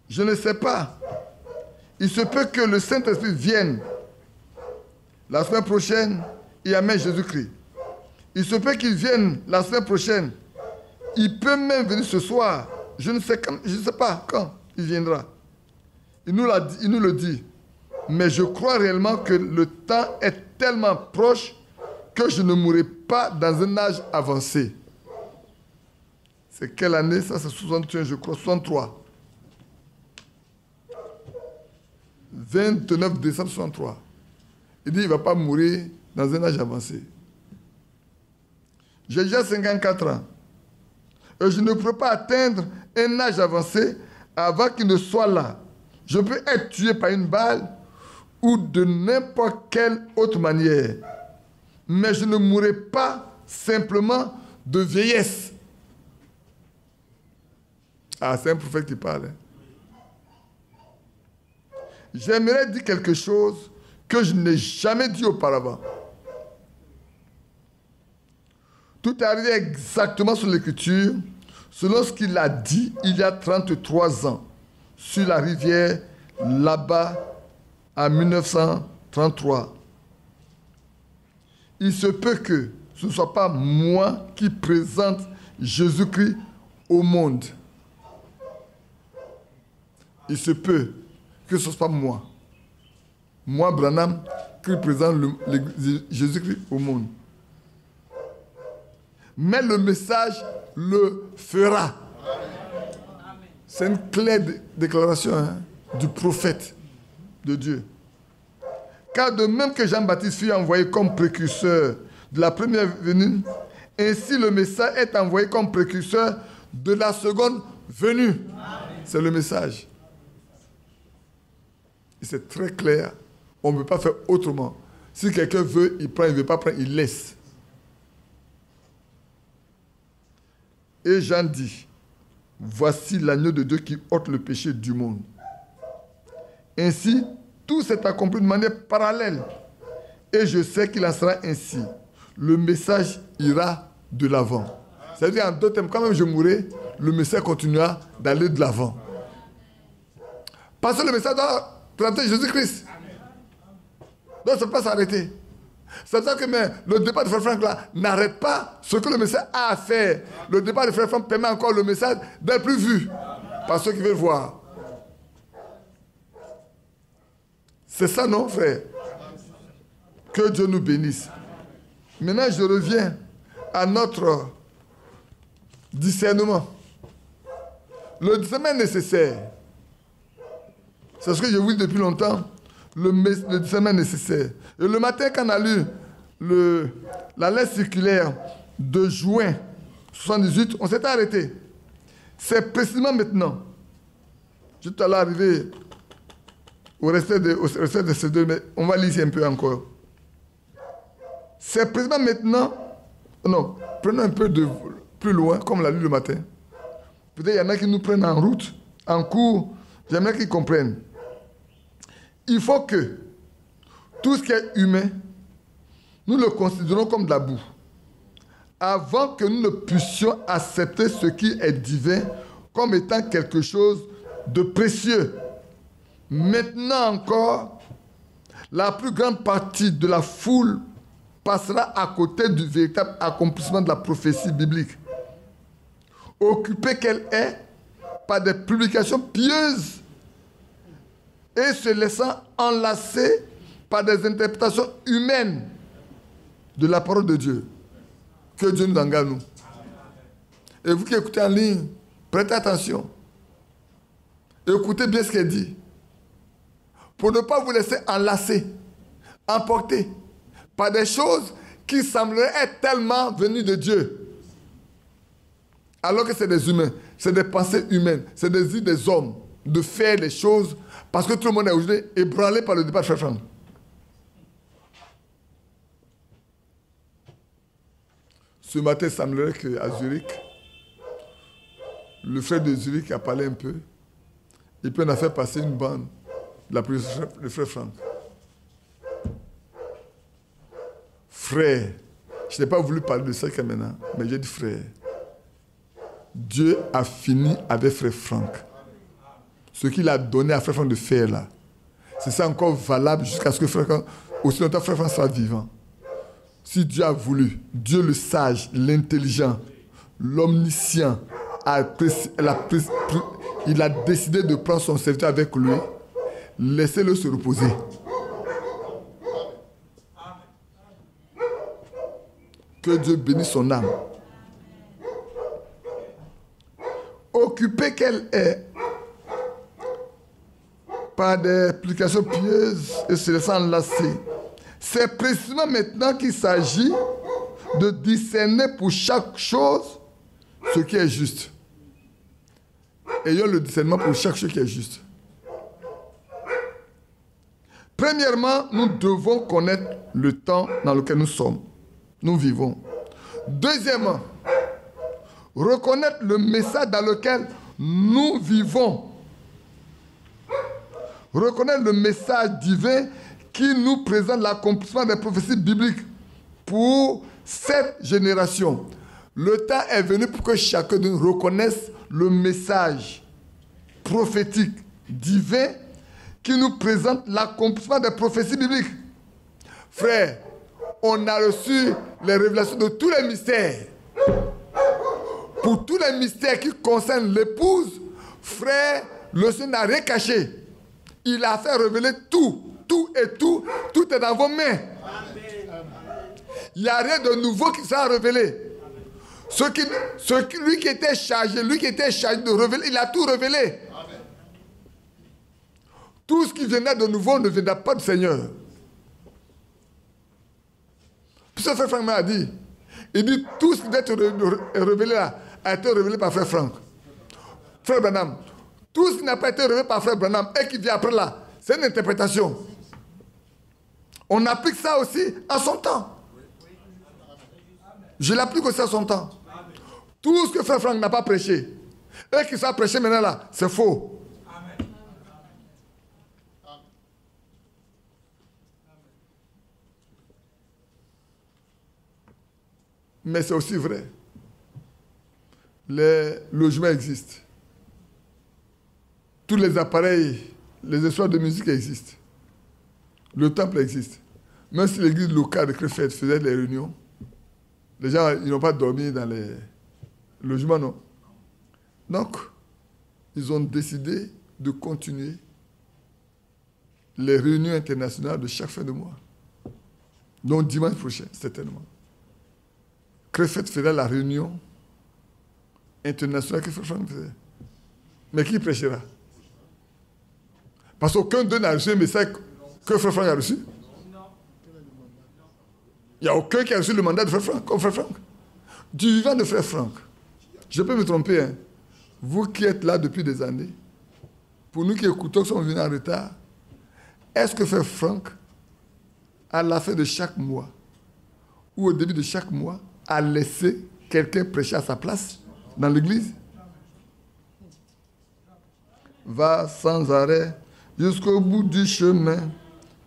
Je ne sais pas. Il se peut que le Saint-Esprit vienne la semaine prochaine et amène Jésus-Christ. Il se peut qu'il vienne la semaine prochaine. Il peut même venir ce soir. Je ne sais pas quand il viendra. Il nous le dit. Mais je crois réellement que le temps est tellement proche que je ne mourrai pas dans un âge avancé. C'est quelle année? Ça, c'est 61, je crois. 63. 29 décembre 63. Il dit, il ne va pas mourir dans un âge avancé. J'ai déjà 54 ans. Et je ne pourrais pas atteindre un âge avancé avant qu'il ne soit là. Je peux être tué par une balle ou de n'importe quelle autre manière. Mais je ne mourrai pas simplement de vieillesse. Ah, c'est un prophète qui parle. Hein. J'aimerais dire quelque chose que je n'ai jamais dit auparavant. Tout est arrivé exactement sur l'écriture, selon ce qu'il a dit il y a 33 ans, sur la rivière, là-bas, en 1933. Il se peut que ce ne soit pas moi qui présente Jésus-Christ au monde. Il se peut que ce ne soit pas moi. Moi, Branham, qui présente Jésus-Christ au monde. Mais le message le fera. C'est une claire déclaration du prophète de Dieu. Car de même que Jean-Baptiste fut envoyé comme précurseur de la première venue, ainsi le message est envoyé comme précurseur de la seconde venue. C'est le message. Et c'est très clair. On ne peut pas faire autrement. Si quelqu'un veut, il prend, il ne veut pas prendre, il laisse. Et Jean dit, voici l'agneau de Dieu qui ôte le péché du monde. Ainsi, tout s'est accompli de manière parallèle. Et je sais qu'il en sera ainsi. Le message ira de l'avant. C'est-à-dire, en d'autres termes, quand même je mourrai, le message continuera d'aller de l'avant. Parce que le message doit présenter Jésus-Christ. Donc, ça ne peut pas s'arrêter. C'est pour ça que le départ de Frère Franck là n'arrête pas ce que le message a à faire. Le départ de Frère Franck permet encore le message d'être plus vu par ceux qui veulent voir. C'est ça, non, frère? Que Dieu nous bénisse. Maintenant, je reviens à notre discernement. Le discernement est nécessaire. C'est ce que je vous dis depuis longtemps. Le discernement est nécessaire. Et le matin, quand on a lu la lettre circulaire de juin 78, on s'est arrêté. C'est précisément maintenant. Je suis tout à l'heure arrivé au respect de ces deux, mais on va lire ici un peu encore. C'est précisément maintenant. Non, prenons un peu plus loin, comme on l'a lu le matin. Peut-être qu'il y en a qui nous prennent en route, en cours. J'aimerais qu'ils comprennent. Il faut que tout ce qui est humain, nous le considérons comme de la boue. Avant que nous ne puissions accepter ce qui est divin comme étant quelque chose de précieux. Maintenant encore, la plus grande partie de la foule passera à côté du véritable accomplissement de la prophétie biblique. Occupée qu'elle est par des publications pieuses et se laissant enlacer par des interprétations humaines de la parole de Dieu. Que Dieu nous engage, nous. Et vous qui écoutez en ligne, prêtez attention. Écoutez bien ce qu'elle dit. Pour ne pas vous laisser enlacer, emporter par des choses qui sembleraient être tellement venues de Dieu. Alors que c'est des humains, c'est des pensées humaines, c'est des idées des hommes de faire les choses parce que tout le monde est aujourd'hui ébranlé par le départ de Frère Franck. Ce matin, il semblerait qu'à Zurich, le frère de Zurich a parlé un peu et puis on a fait passer une bande de la police de Frère Franck. Frère, je n'ai pas voulu parler de ça maintenant, mais j'ai dit frère. Dieu a fini avec Frère Franck. Ce qu'il a donné à Frère Franck de faire là, c'est ça encore valable jusqu'à ce que Frère Franck, aussi longtemps Frère Franck soit vivant. Si Dieu a voulu, Dieu le sage, l'intelligent, l'omniscient, il a décidé de prendre son serviteur avec lui, laissez-le se reposer. Que Dieu bénisse son âme. Occupée qu'elle est par des applications pieuses et se laissant enlacer. C'est précisément maintenant qu'il s'agit de discerner pour chaque chose ce qui est juste. Ayons le discernement pour chaque chose qui est juste. Premièrement, nous devons connaître le temps dans lequel nous sommes, nous vivons. Deuxièmement, reconnaître le message dans lequel nous vivons. Reconnaître le message divin qui nous présente l'accomplissement des prophéties bibliques pour cette génération. Le temps est venu pour que chacun de nous reconnaisse le message prophétique divin qui nous présente l'accomplissement des prophéties bibliques. Frère, on a reçu les révélations de tous les mystères. Pour tous les mystères qui concernent l'épouse, frère, le Seigneur n'a rien caché. Il a fait révéler tout est dans vos mains. Il n'y a rien de nouveau qui sera révélé. Lui qui était chargé de révéler, il a tout révélé. Tout ce qui viendra de nouveau ne viendra pas du Seigneur. Puis ce frère Franck m'a dit, il dit tout ce qui doit être révélé là a été révélé par frère Franck. Frère Branham, tout ce qui n'a pas été révélé par frère Branham et qui vient après là, c'est une interprétation. On applique ça aussi à son temps. Je l'applique aussi à son temps. Tout ce que frère Franck n'a pas prêché et qui soit prêché maintenant là, c'est faux. Mais c'est aussi vrai. Les logements existent. Tous les appareils, les instruments de musique existent. Le temple existe. Même si l'église locale de Krefeld faisait des réunions, les gens ils n'ont pas dormi dans les logements, non. Donc, ils ont décidé de continuer les réunions internationales de chaque fin de mois. Donc, dimanche prochain, certainement. Krefeld faisait la réunion internationale que Frère Franck faisait. Mais qui prêchera? Parce qu'aucun d'eux n'a reçu un message que Frère Franck a reçu. Il n'y a aucun qui a reçu le mandat de Frère Franck, comme Frère Franck. Du vivant de Frère Franck. Je peux me tromper, hein. Vous qui êtes là depuis des années, pour nous qui écoutons, qui sommes venus en retard, est-ce que Frère Franck, à la fin de chaque mois, ou au début de chaque mois, a laissé quelqu'un prêcher à sa place dans l'église? Va sans arrêt jusqu'au bout du chemin.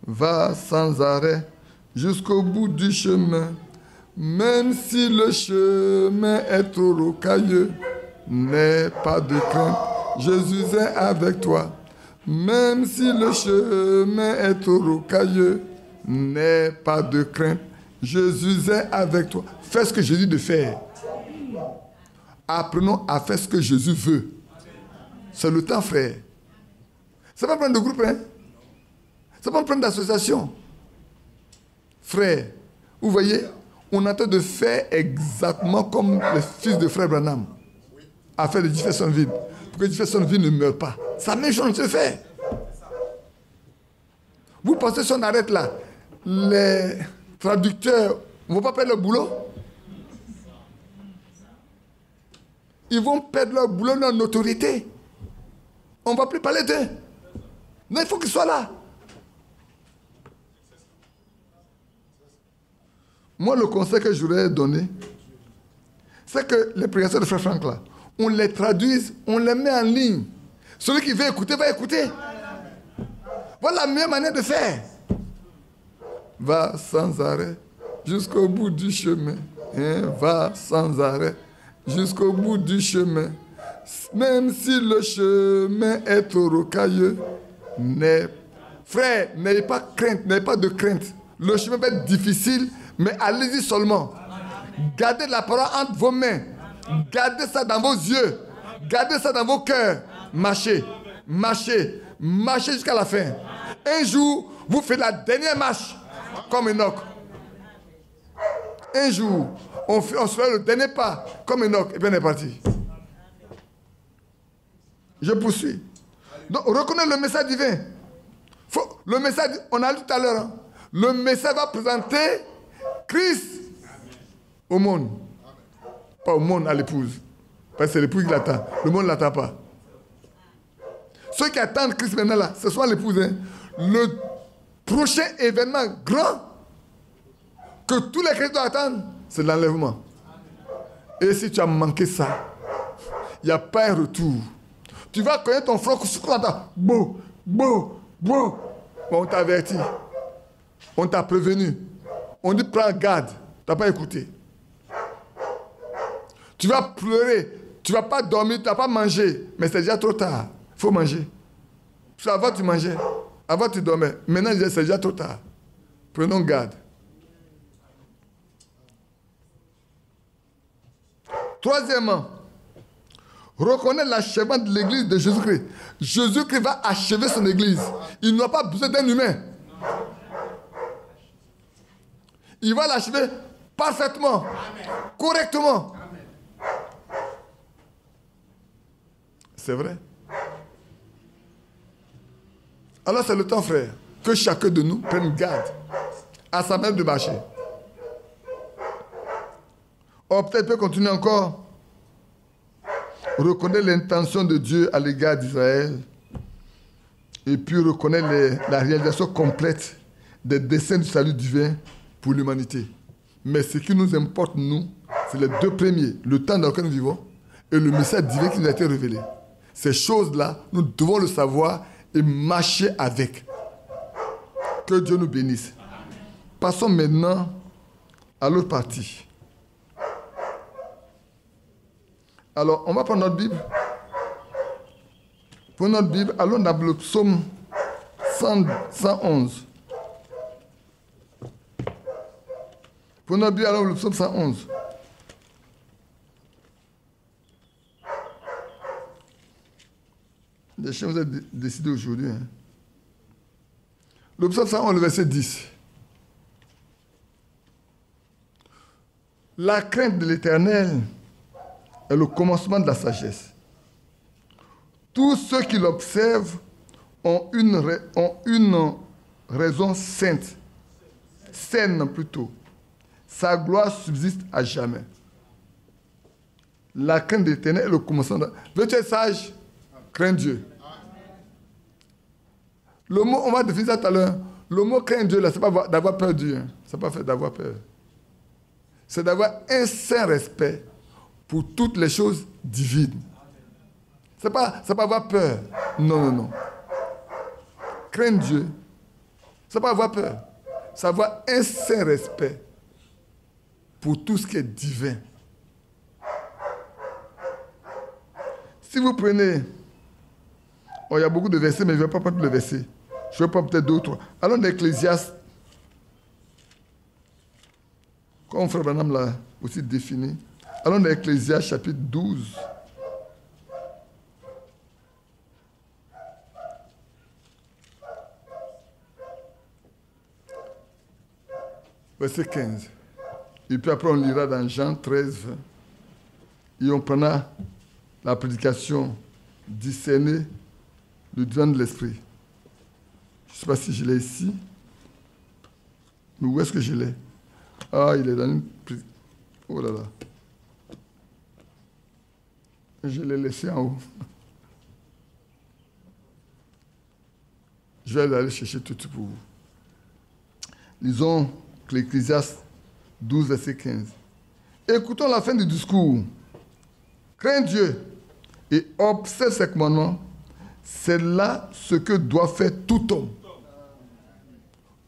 Va sans arrêt jusqu'au bout du chemin. Même si le chemin est trop rocailleux, n'aie pas de crainte, Jésus est avec toi. Même si le chemin est trop rocailleux, n'aie pas de crainte, Jésus est avec toi. Fais ce que Jésus de faire. Apprenons à faire ce que Jésus veut. C'est le temps, frère. C'est pas un problème de groupe, hein. C'est pas un problème d'association. Frère, vous voyez, on est en train de faire exactement comme les fils de frère Branham a fait de Jeffersonville. Pour que Jeffersonville ne meure pas. C'est la même chose se fait. Vous pensez si on arrête là, les traducteurs ne vont pas perdre leur boulot? Ils vont perdre leur boulot, leur notoriété. On ne va plus parler d'eux. Non, il faut qu'ils soient là. Moi, le conseil que je voudrais donner, c'est que les prédicateurs de Frère Franck, là, on les traduise, on les met en ligne. Celui qui veut écouter, va écouter. Voilà la meilleure manière de faire. Va sans arrêt jusqu'au bout du chemin. Hein, va sans arrêt jusqu'au bout du chemin. Même si le chemin est trop rocailleux, frère, n'ayez pas crainte, n'ayez pas de crainte. Le chemin va être difficile, mais allez-y seulement. Gardez la parole entre vos mains. Gardez ça dans vos yeux. Gardez ça dans vos cœurs. Marchez, marchez, marchez jusqu'à la fin. Un jour, vous faites la dernière marche comme Enoch. Un jour, on se fait le dernier pas comme Enoch et puis on est parti. Je poursuis. Donc, reconnaissez le message divin Le message, on a lu tout à l'heure, hein, le message va présenter Christ au monde. Pas au monde, à l'épouse. Parce que c'est l'épouse qui l'attend. Le monde ne l'attend pas. Ceux qui attendent Christ maintenant là, ce soit l'épouse. Hein. Le prochain événement grand que tous les chrétiens attendent, c'est l'enlèvement. Et si tu as manqué ça, il n'y a pas un retour. Tu vas connaître ton frère sur la table. Bon. On t'a averti. On t'a prévenu. On dit prends garde. Tu n'as pas écouté. Tu vas pleurer. Tu ne vas pas dormir. Tu ne vas pas manger. Mais c'est déjà trop tard. Il faut manger. Parce qu'avant tu mangeais. Avant tu dormais. Maintenant c'est déjà trop tard. Prenons garde. Troisièmement, reconnaître l'achèvement de l'église de Jésus-Christ. Jésus-Christ va achever son église. Il n'a pas besoin d'un humain. Il va l'achever parfaitement, correctement. C'est vrai. Alors c'est le temps, frère, que chacun de nous prenne garde à sa manière de marcher. Or, peut-être peut continuer encore. Reconnaître l'intention de Dieu à l'égard d'Israël. Et puis reconnaître la réalisation complète des desseins du salut divin pour l'humanité. Mais ce qui nous importe, nous, c'est les deux premiers. Le temps dans lequel nous vivons et le message divin qui nous a été révélé. Ces choses-là, nous devons le savoir et marcher avec. Que Dieu nous bénisse. Passons maintenant à l'autre partie. Alors, on va prendre notre Bible. Pour notre Bible, allons dans le psaume 111. Pour notre Bible, allons dans le psaume 111. Les chiens, vous avez décidé aujourd'hui. Hein. Le psaume 111, le verset 10. La crainte de l'Éternel est le commencement de la sagesse. Tous ceux qui l'observent ont une raison sainte, saine plutôt. Sa gloire subsiste à jamais. La crainte de l'Éternel est le commencement de la... Veux-tu être sage? Crains Dieu. Le mot, on va définir ça tout à l'heure. Le mot craindre Dieu, là, ce n'est pas d'avoir peur de Dieu. Hein. Ce n'est pas fait d'avoir peur. C'est d'avoir un saint respect pour toutes les choses divines. Ce n'est pas avoir peur. Non. Craindre Dieu, ce n'est pas avoir peur. C'est avoir un saint respect pour tout ce qui est divin. Si vous prenez... Oh, il y a beaucoup de versets, mais je ne vais pas prendre tous les versets. Je vais prendre peut-être 2 ou 3. Allons dans Ecclésiaste. Comme Frère Branham l'a aussi défini. Allons dans Ecclésiaste chapitre 12. Verset 15. Et puis après on lira dans Jean 13, 20. Et on prendra la prédication discernée le divin de l'esprit. Je ne sais pas si je l'ai ici. Mais où est-ce que je l'ai? Ah, il est dans une... Oh là là. Je l'ai laissé en haut. Je vais aller chercher tout pour vous. Lisons l'Ecclésiaste 12, verset 15. Écoutons la fin du discours. Crains Dieu et observe ses commandements. C'est là ce que doit faire tout homme.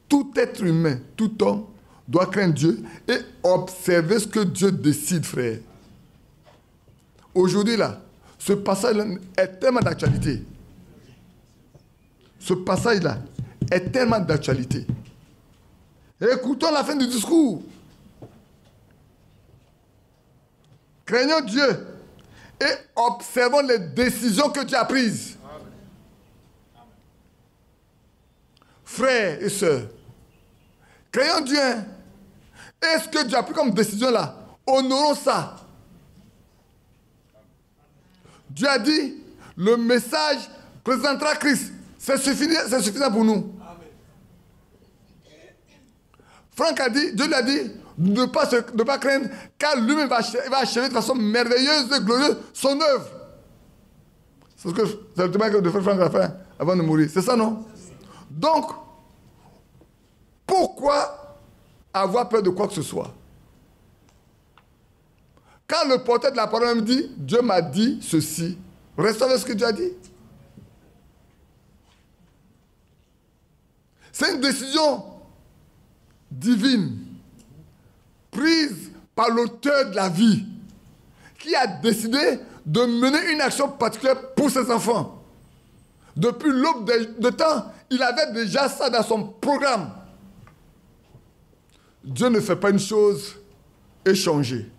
Tout être humain, tout homme doit craindre Dieu et observer ce que Dieu décide, frère. Aujourd'hui, là, ce passage-là est tellement d'actualité. Ce passage-là est tellement d'actualité. Écoutons la fin du discours. Craignons Dieu et observons les décisions que Dieu a prises. Frères et sœurs, craignons Dieu. Est-ce que Dieu a pris comme décision là? Honorons ça. Dieu a dit, le message présentera Christ. C'est suffisant pour nous. Franck a dit, Dieu lui a dit de ne pas craindre, car lui-même va achever de façon merveilleuse et glorieuse son œuvre. C'est le témoin que frère Franck a fait avant de mourir. C'est ça, non? Donc, pourquoi avoir peur de quoi que ce soit? Quand le porteur de la parole me dit, Dieu m'a dit ceci, reste avec ce que Dieu a dit. C'est une décision divine, prise par l'auteur de la vie, qui a décidé de mener une action particulière pour ses enfants. Depuis l'aube de temps, il avait déjà ça dans son programme. Dieu ne fait pas une chose et changer.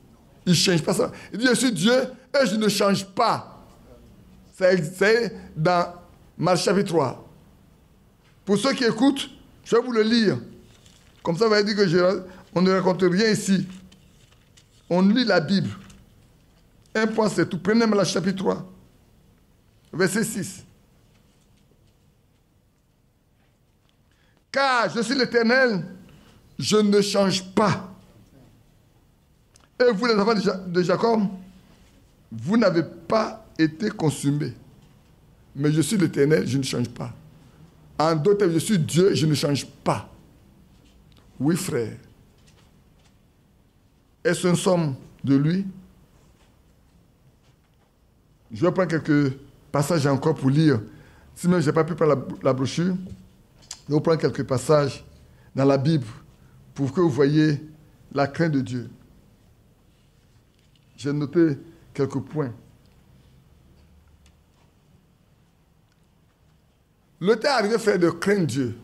Il ne change pas ça. Il dit, je suis Dieu et je ne change pas. C'est dans Marc chapitre 3. Pour ceux qui écoutent, je vais vous le lire. Comme ça, vous allez dire qu'on ne raconte rien ici. On lit la Bible. Un point, c'est tout. Prenez Marc chapitre 3, verset 6. Car je suis l'Éternel, je ne change pas. Et vous, les enfants de Jacob, vous n'avez pas été consumés. Mais je suis l'Éternel, je ne change pas. En d'autres termes, je suis Dieu, je ne change pas. Oui, frère. Est-ce une somme de lui? Je vais prendre quelques passages encore pour lire. Si même je n'ai pas pu prendre la brochure, je vais prendre quelques passages dans la Bible pour que vous voyez la crainte de Dieu. J'ai noté quelques points. Le temps est arrivé, frère, de craindre Dieu.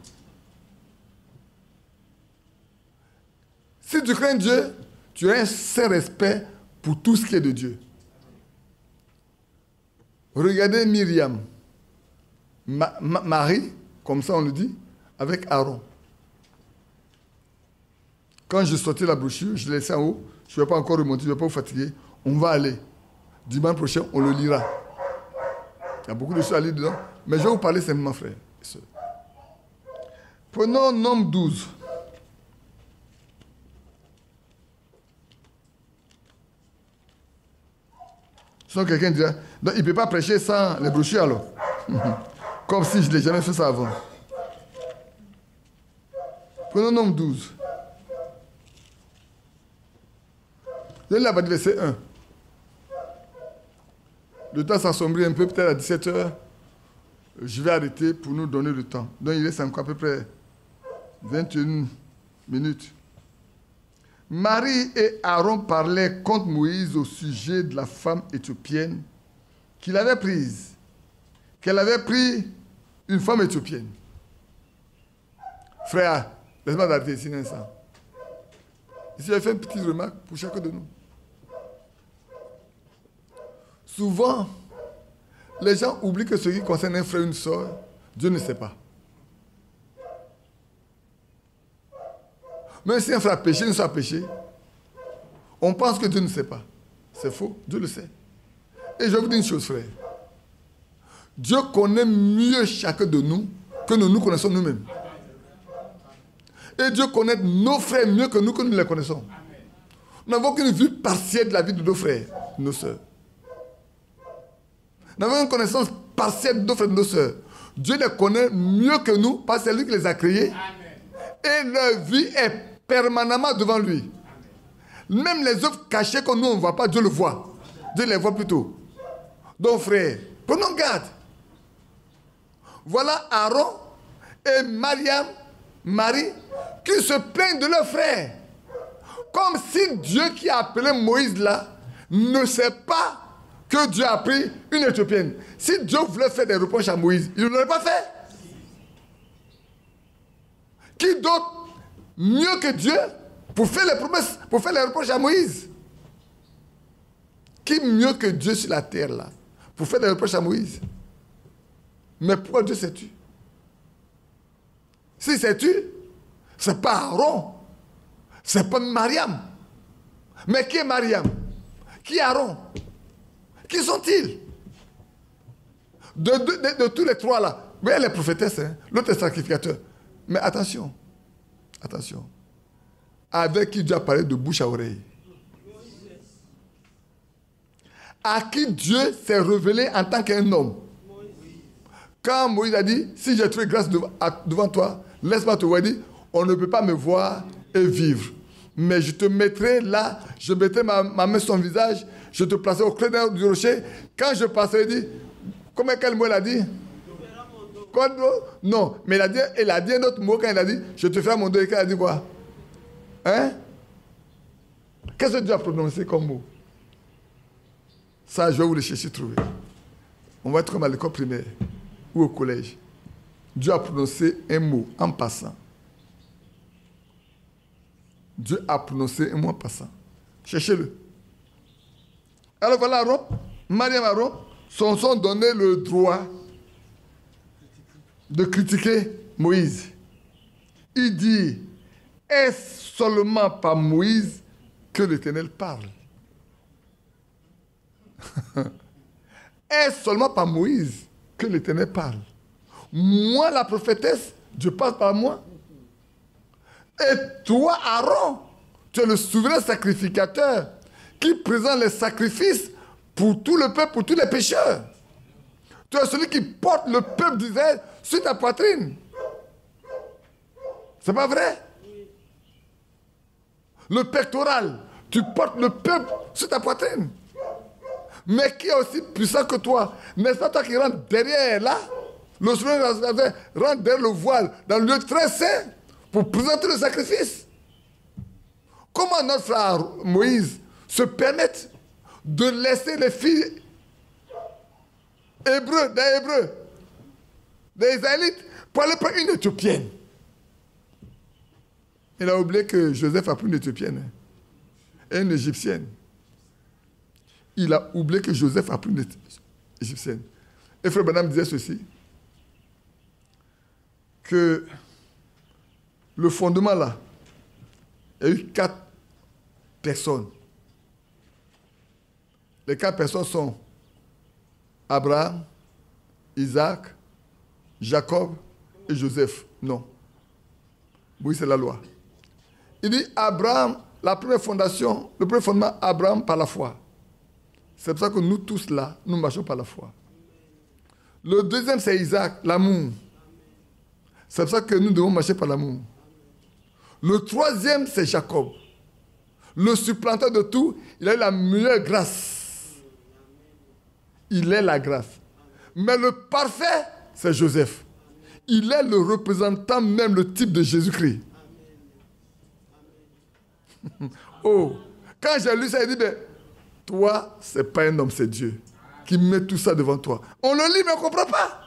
Si tu crains Dieu, tu as un certain respect pour tout ce qui est de Dieu. Regardez Myriam, Marie, comme ça on le dit, avec Aaron. Quand j'ai sorti la brochure, je l'ai laissée en haut, je ne vais pas encore remonter, je ne vais pas vous fatiguer. On va aller. Dimanche prochain, on le lira. Il y a beaucoup de choses à lire dedans, mais je vais vous parler simplement, frère et sœurs. Prenons Nombre 12. Sinon, quelqu'un dira, donc, il ne peut pas prêcher sans les brochures alors. Comme si je n'ai jamais fait ça avant. Prenons Nombre 12. Je vais là-bas, verset 1. Le temps s'assombrit un peu, peut-être à 17h. Je vais arrêter pour nous donner le temps. Donc il reste encore à peu près 21 minutes. Marie et Aaron parlaient contre Moïse au sujet de la femme éthiopienne qu'il avait prise. Qu'elle avait pris une femme éthiopienne. Frère, laisse-moi arrêter ici un instant. Ici, j'ai fait une petite remarque pour chacun de nous. Souvent, les gens oublient que ce qui concerne un frère ou une soeur, Dieu ne sait pas. Même si un frère a péché, une soeur a péché, on pense que Dieu ne sait pas. C'est faux, Dieu le sait. Et je vais vous dire une chose, frère. Dieu connaît mieux chacun de nous que nous nous connaissons nous-mêmes. Et Dieu connaît nos frères mieux que nous les connaissons. Nous n'avons qu'une vue partielle de la vie de nos frères, de nos sœurs. Nous avons une connaissance partielle de nos frères et de nos sœurs. Dieu les connaît mieux que nous parce que c'est lui qui les a créés. Et leur vie est permanemment devant lui. Même les œuvres cachées que nous on ne voit pas, Dieu le voit. Dieu les voit plutôt. Donc frère, prenons garde. Voilà Aaron et Marie, qui se plaignent de leur frère. Comme si Dieu qui a appelé Moïse là ne sait pas que Dieu a pris une Éthiopienne. Si Dieu voulait faire des reproches à Moïse, il ne l'aurait pas fait. Qui d'autre mieux que Dieu pour faire les promesses, pour faire les reproches à Moïse? Qui mieux que Dieu sur la terre là pour faire des reproches à Moïse? Mais pourquoi Dieu s'est tu? Si c'est tu, c'est pas Aaron, c'est pas Mariam. Mais qui est Mariam? Qui est Aaron? Qui sont-ils? De tous les trois là. Vous voyez les prophétesses, hein? L'autre est sacrificateur. Mais attention, attention. avec qui Dieu a parlé de bouche à oreille. À qui Dieu s'est révélé en tant qu'un homme. Quand Moïse a dit, si j'ai trouvé grâce devant toi, laisse-moi te voir, il dit, on ne peut pas me voir et vivre. Mais je te mettrai là, je mettrai ma main sur ton visage, je te placerai au creux du rocher. Quand je passerai, il dit, comment quel mot il a dit? Non, mais il a dit un autre mot quand il a dit, je te ferai mon dos. Et quand il a dit quoi? Hein? Qu'est-ce que Dieu a prononcé comme mot? Ça, je vais vous le chercher, trouver. On va être comme à l'école primaire ou au collège. Dieu a prononcé un mot en passant. Dieu a prononcé un mot en passant. Cherchez-le. Alors voilà, Aaron, Mariam et Aaron se sont donné le droit de critiquer Moïse. Il dit, est-ce seulement par Moïse que l'Éternel parle? Est-ce seulement par Moïse que l'Éternel parle? Moi, la prophétesse, Dieu passe par moi. Et toi, Aaron, tu es le souverain sacrificateur qui présente les sacrifices pour tout le peuple, pour tous les pécheurs. Tu es celui qui porte le peuple d'Israël sur ta poitrine. C'est pas vrai? Le pectoral, tu portes le peuple sur ta poitrine. Mais qui est aussi puissant que toi? N'est-ce pas toi qui rentre derrière là? Le souverain rentre derrière le voile, dans le lieu très saint, pour présenter le sacrifice. Comment notre frère Moïse se permet de laisser les filles des Israélites, pour aller prendre une Éthiopienne? Il a oublié que Joseph a pris une Éthiopienne et une Égyptienne. Il a oublié que Joseph a pris une Égyptienne. Et Frère Branham disait ceci, que le fondement là, il y a eu 4 personnes. Les 4 personnes sont Abraham, Isaac, Jacob et Joseph. Non. Oui, c'est la loi. Il dit Abraham, la première fondation, le premier fondement, Abraham par la foi. C'est pour ça que nous tous là, nous marchons par la foi. Le deuxième, c'est Isaac, l'amour. C'est pour ça que nous devons marcher par l'amour. Le troisième, c'est Jacob. Le supplanteur de tout, il a eu la meilleure grâce. Il est la grâce. Mais le parfait, c'est Joseph. Il est le représentant même, le type de Jésus-Christ. Oh, quand j'ai lu ça, il dit, ben, toi, c'est pas un homme, c'est Dieu qui met tout ça devant toi. On le lit, mais on ne comprend pas.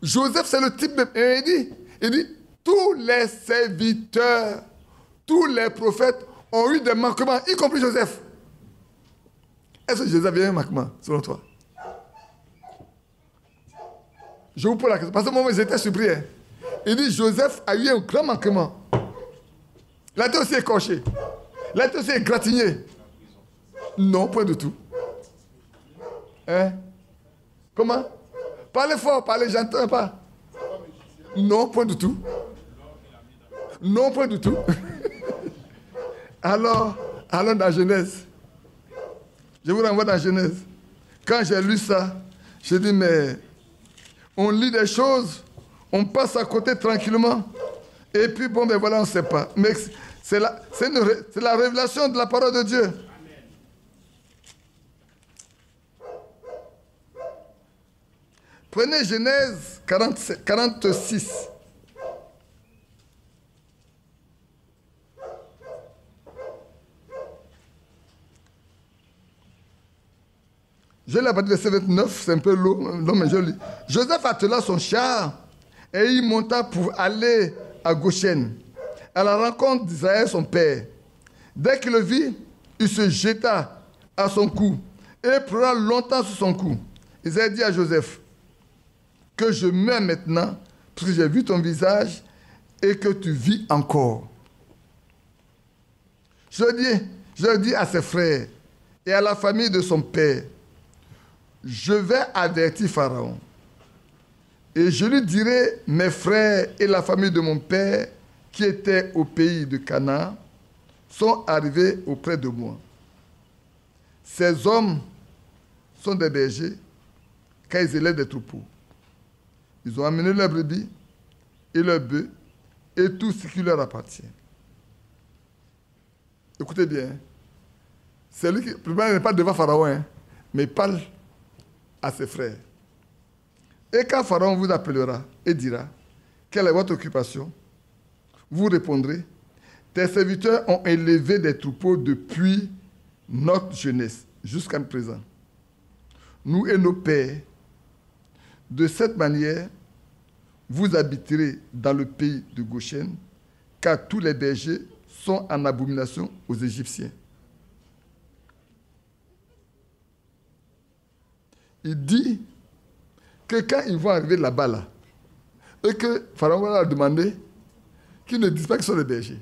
Joseph, c'est le type de... Il dit, tous les serviteurs, tous les prophètes ont eu des manquements, y compris Joseph. Est-ce que Joseph avait un manquement, selon toi? Je vous pose la question. Parce que moi, j'étais surpris. Hein. Il dit, Joseph a eu un grand manquement. Il a été aussi écorché. Il a été aussi égratigné. Non, point du tout. Hein? Comment? Parlez fort, parlez, j'entends pas. Non, point du tout. Non, point du tout. Alors, allons dans Genèse. Je vous renvoie dans Genèse. Quand j'ai lu ça, j'ai dit, mais on lit des choses, on passe à côté tranquillement, et puis bon, ben voilà, on ne sait pas. Mais c'est la révélation de la parole de Dieu. Prenez Genèse 46. Je lis à partir du verset 29, c'est un peu long, mais je lis. Joseph attela son char et il monta pour aller à Goshen, à la rencontre d'Israël, son père. Dès qu'il le vit, il se jeta à son cou et pleura longtemps sur son cou. Isaïe dit à Joseph, que je meurs maintenant, parce que j'ai vu ton visage et que tu vis encore. Je dis à ses frères et à la famille de son père, je vais avertir Pharaon. Et je lui dirai, mes frères et la famille de mon père qui étaient au pays de Canaan sont arrivés auprès de moi. Ces hommes sont des bergers quand ils élèvent des troupeaux. Ils ont amené leurs brebis et leurs bœufs et tout ce qui leur appartient. Écoutez bien, c'est lui qui n'est pas devant Pharaon, hein, mais il parle à ses frères. Et quand Pharaon vous appellera et dira, quelle est votre occupation? Vous répondrez, tes serviteurs ont élevé des troupeaux depuis notre jeunesse jusqu'à présent. Nous et nos pères, de cette manière, vous habiterez dans le pays de Goshen, car tous les bergers sont en abomination aux Égyptiens. Il dit que quand ils vont arriver là-bas, là, et que Pharaon va leur demander qu'ils ne disent pas qu'ils sont des bergers.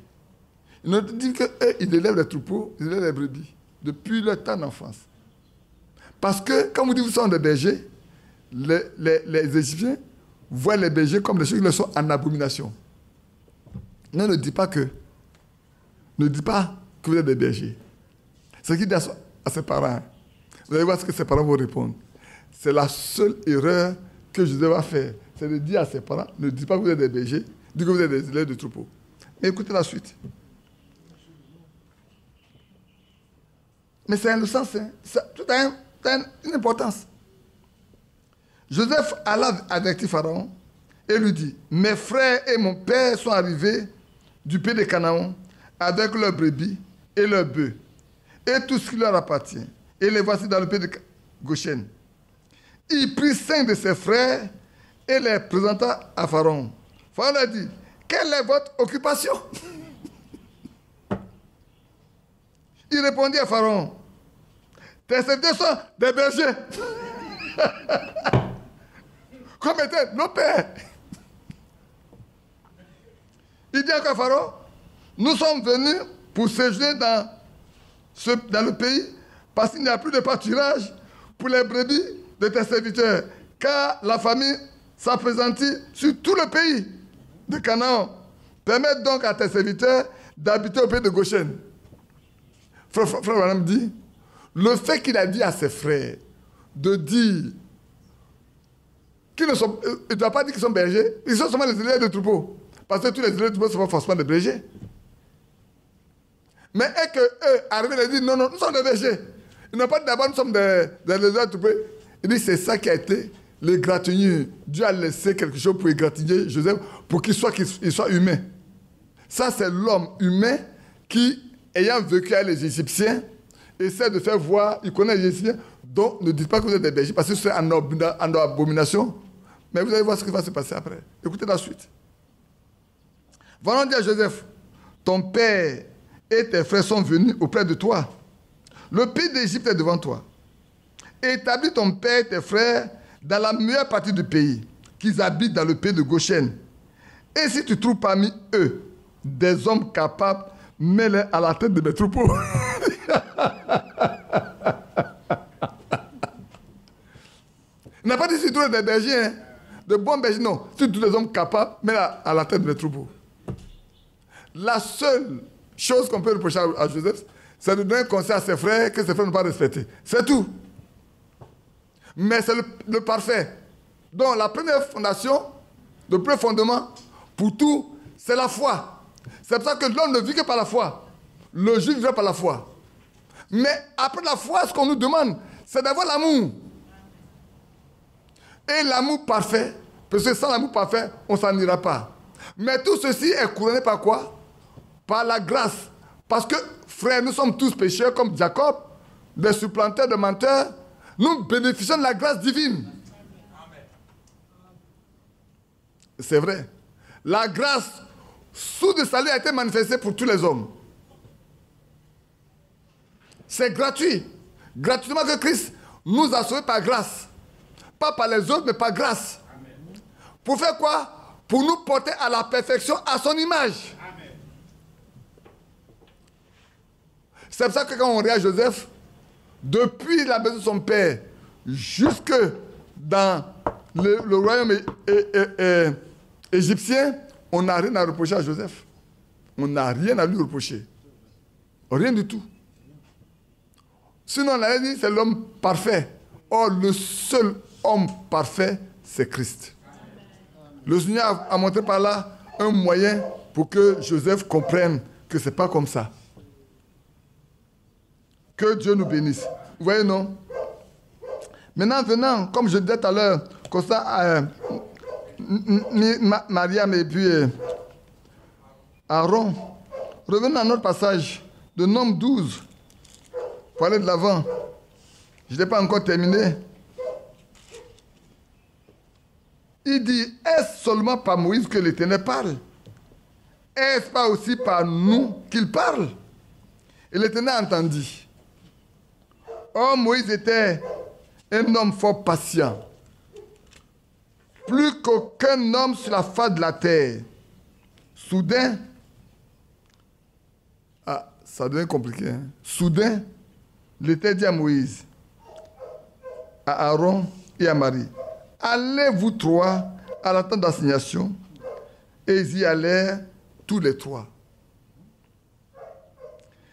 Ils ne disent qu'ils élèvent les troupeaux, ils élèvent les brebis, depuis leur temps d'enfance. Parce que, quand vous dites que vous sont des bergers, les Égyptiens voient les bergers comme des choses qui leur sont en abomination. Non, ne dis pas que. Ne dis pas que vous êtes des bergers. C'est ce qu'il dit à ses parents. Vous allez voir ce que ses parents vont répondre. C'est la seule erreur que Joseph va faire. C'est de dire à ses parents, ne dis pas que vous êtes des bergers, dites que vous êtes des élèves de troupeaux. Mais écoutez la suite. Mais c'est un sens, hein. Tout a une importance. Joseph alla avertir Pharaon et lui dit, mes frères et mon père sont arrivés du pays de Canaan avec leurs brebis et leurs bœufs et tout ce qui leur appartient. Et les voici dans le pays de Goshen. Il prit 5 de ses frères et les présenta à Pharaon. Pharaon leur dit, quelle est votre occupation? Il répondit à Pharaon, tes serviteurs sont des bergers. Comme étaient nos pères. Il dit encore à Pharaon, nous sommes venus pour séjourner dans le pays parce qu'il n'y a plus de pâturage pour les brebis de tes serviteurs, car la famine s'appesantit sur tout le pays de Canaan. Permets donc à tes serviteurs d'habiter au pays de Goshen. Frère Branham dit, le fait qu'il a dit à ses frères de dire qu'ils ne sont, il ne doit pas dire qu'ils sont bergers, ils sont seulement les élèves de troupeaux. Parce que tous les élèves de troupeaux ne sont pas forcément des bergers. Mais est-ce qu'eux arrivent et disent non, non, nous sommes des bergers. Ils n'ont pas dit d'abord nous sommes des élèves de troupeaux. Il dit c'est ça qui a été l'égratignure. Dieu a laissé quelque chose pour égratigner Joseph pour qu'il soit humain. Ça, c'est l'homme humain qui, ayant vécu avec les Égyptiens, essaie de faire voir, il connaît les Égyptiens, donc ne dites pas que vous êtes des bergers parce que c'est en abomination. Mais vous allez voir ce qui va se passer après. Écoutez la suite. Voilà, on dit à Joseph, ton père et tes frères sont venus auprès de toi. Le pays d'Égypte est devant toi. Établis ton père et tes frères dans la meilleure partie du pays, qu'ils habitent dans le pays de Goshen. Et si tu trouves parmi eux des hommes capables, mets-les à la tête de mes troupeaux. Il n'a pas dit si tu trouves des bergers, hein, de bons bergers, non. Si tu trouves des hommes capables, mets-les à la tête de mes troupeaux. La seule chose qu'on peut reprocher à Joseph, c'est de donner un conseil à ses frères que ses frères n'ont pas respecté. C'est tout. Mais c'est le parfait. Donc la première fondation, le premier fondement pour tout, c'est la foi. C'est pour ça que l'homme ne vit que par la foi. Le juif vit par la foi. Mais après la foi, ce qu'on nous demande, c'est d'avoir l'amour. Et l'amour parfait, parce que sans l'amour parfait, on ne s'en ira pas. Mais tout ceci est couronné par quoi? Par la grâce. Parce que, frères, nous sommes tous pécheurs comme Jacob, des supplanteurs, des menteurs. Nous bénéficions de la grâce divine. C'est vrai. La grâce sous le salut a été manifestée pour tous les hommes. C'est gratuit. Gratuitement que Christ nous a sauvés par grâce. Pas par les autres, mais par grâce. Amen. Pour faire quoi? Pour nous porter à la perfection à son image. Amen. C'est pour ça que quand on regarde Joseph, depuis la maison de son père jusque dans le royaume égyptien, on n'a rien à reprocher à Joseph. on n'a rien à lui reprocher. Rien du tout. Sinon, on avait dit c'est l'homme parfait. Or, le seul homme parfait, c'est Christ. Le Seigneur a montré par là un moyen pour que Joseph comprenne que ce n'est pas comme ça. Que Dieu nous bénisse. Vous voyez, non? Maintenant, venant, comme je disais tout à l'heure, comme ça, Mariam et puis Aaron. Revenons à notre passage de Nombre 12. Pour aller de l'avant. Je n'ai pas encore terminé. Il dit, est-ce seulement par Moïse que l'Éternel parle? Est-ce pas aussi par nous qu'il parle? Et l'Éternel entendit. Or, Moïse était un homme fort patient. Plus qu'aucun homme sur la face de la terre. Soudain, ça devient compliqué. Hein? Soudain, l'Éternel dit à Moïse, à Aaron et à Marie, allez vous trois à la tente d'assignation. Et ils y allèrent tous les trois.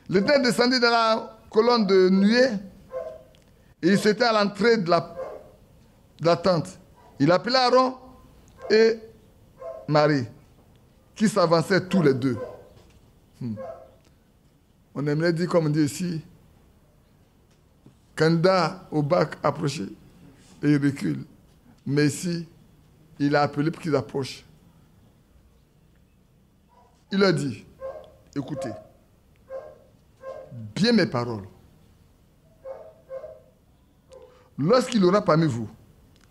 L'Éternel descendit dans la colonne de nuée et il s'était à l'entrée de la tente. Il appela Aaron et Marie qui s'avançaient tous les deux. On aimerait dire, comme on dit ici, candidat au bac approché et il recule. Mais ici, il a appelé pour qu'ils approchent. Il leur dit, écoutez, bien mes paroles. Lorsqu'il aura parmi vous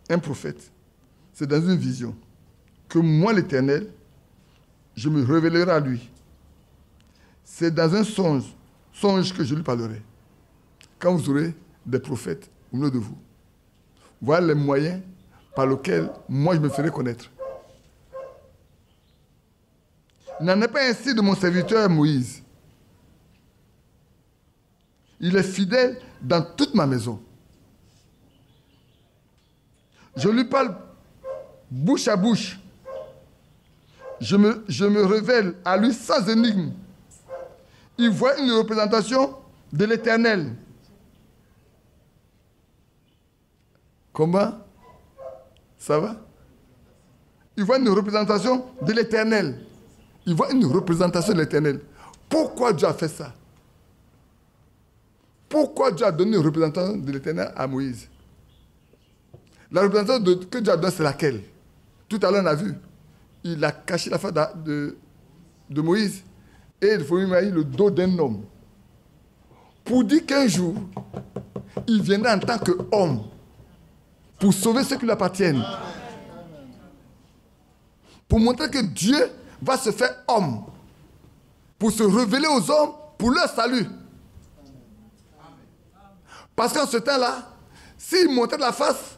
un prophète, c'est dans une vision que moi, l'Éternel, je me révélerai à lui. C'est dans un songe que je lui parlerai. Quand vous aurez des prophètes au milieu de vous, voilà les moyens par lesquels moi je me ferai connaître. Il n'en est pas ainsi de mon serviteur Moïse. Il est fidèle dans toute ma maison. Je lui parle bouche à bouche. Je me révèle à lui sans énigme. Il voit une représentation de l'Éternel. Comment? Ça va? Il voit une représentation de l'Éternel. Il voit une représentation de l'Éternel. Pourquoi Dieu a fait ça? Pourquoi Dieu a donné une représentation de l'Éternel à Moïse? La représentation que Dieu a donnée, c'est laquelle? Tout à l'heure, on a vu. Il a caché la face de Moïse et il faut lui mettre le dos d'un homme. Pour dire qu'un jour, il viendra en tant qu'homme pour sauver ceux qui lui appartiennent. Pour montrer que Dieu va se faire homme pour se révéler aux hommes pour leur salut. Parce qu'en ce temps-là, s'il montrait la face,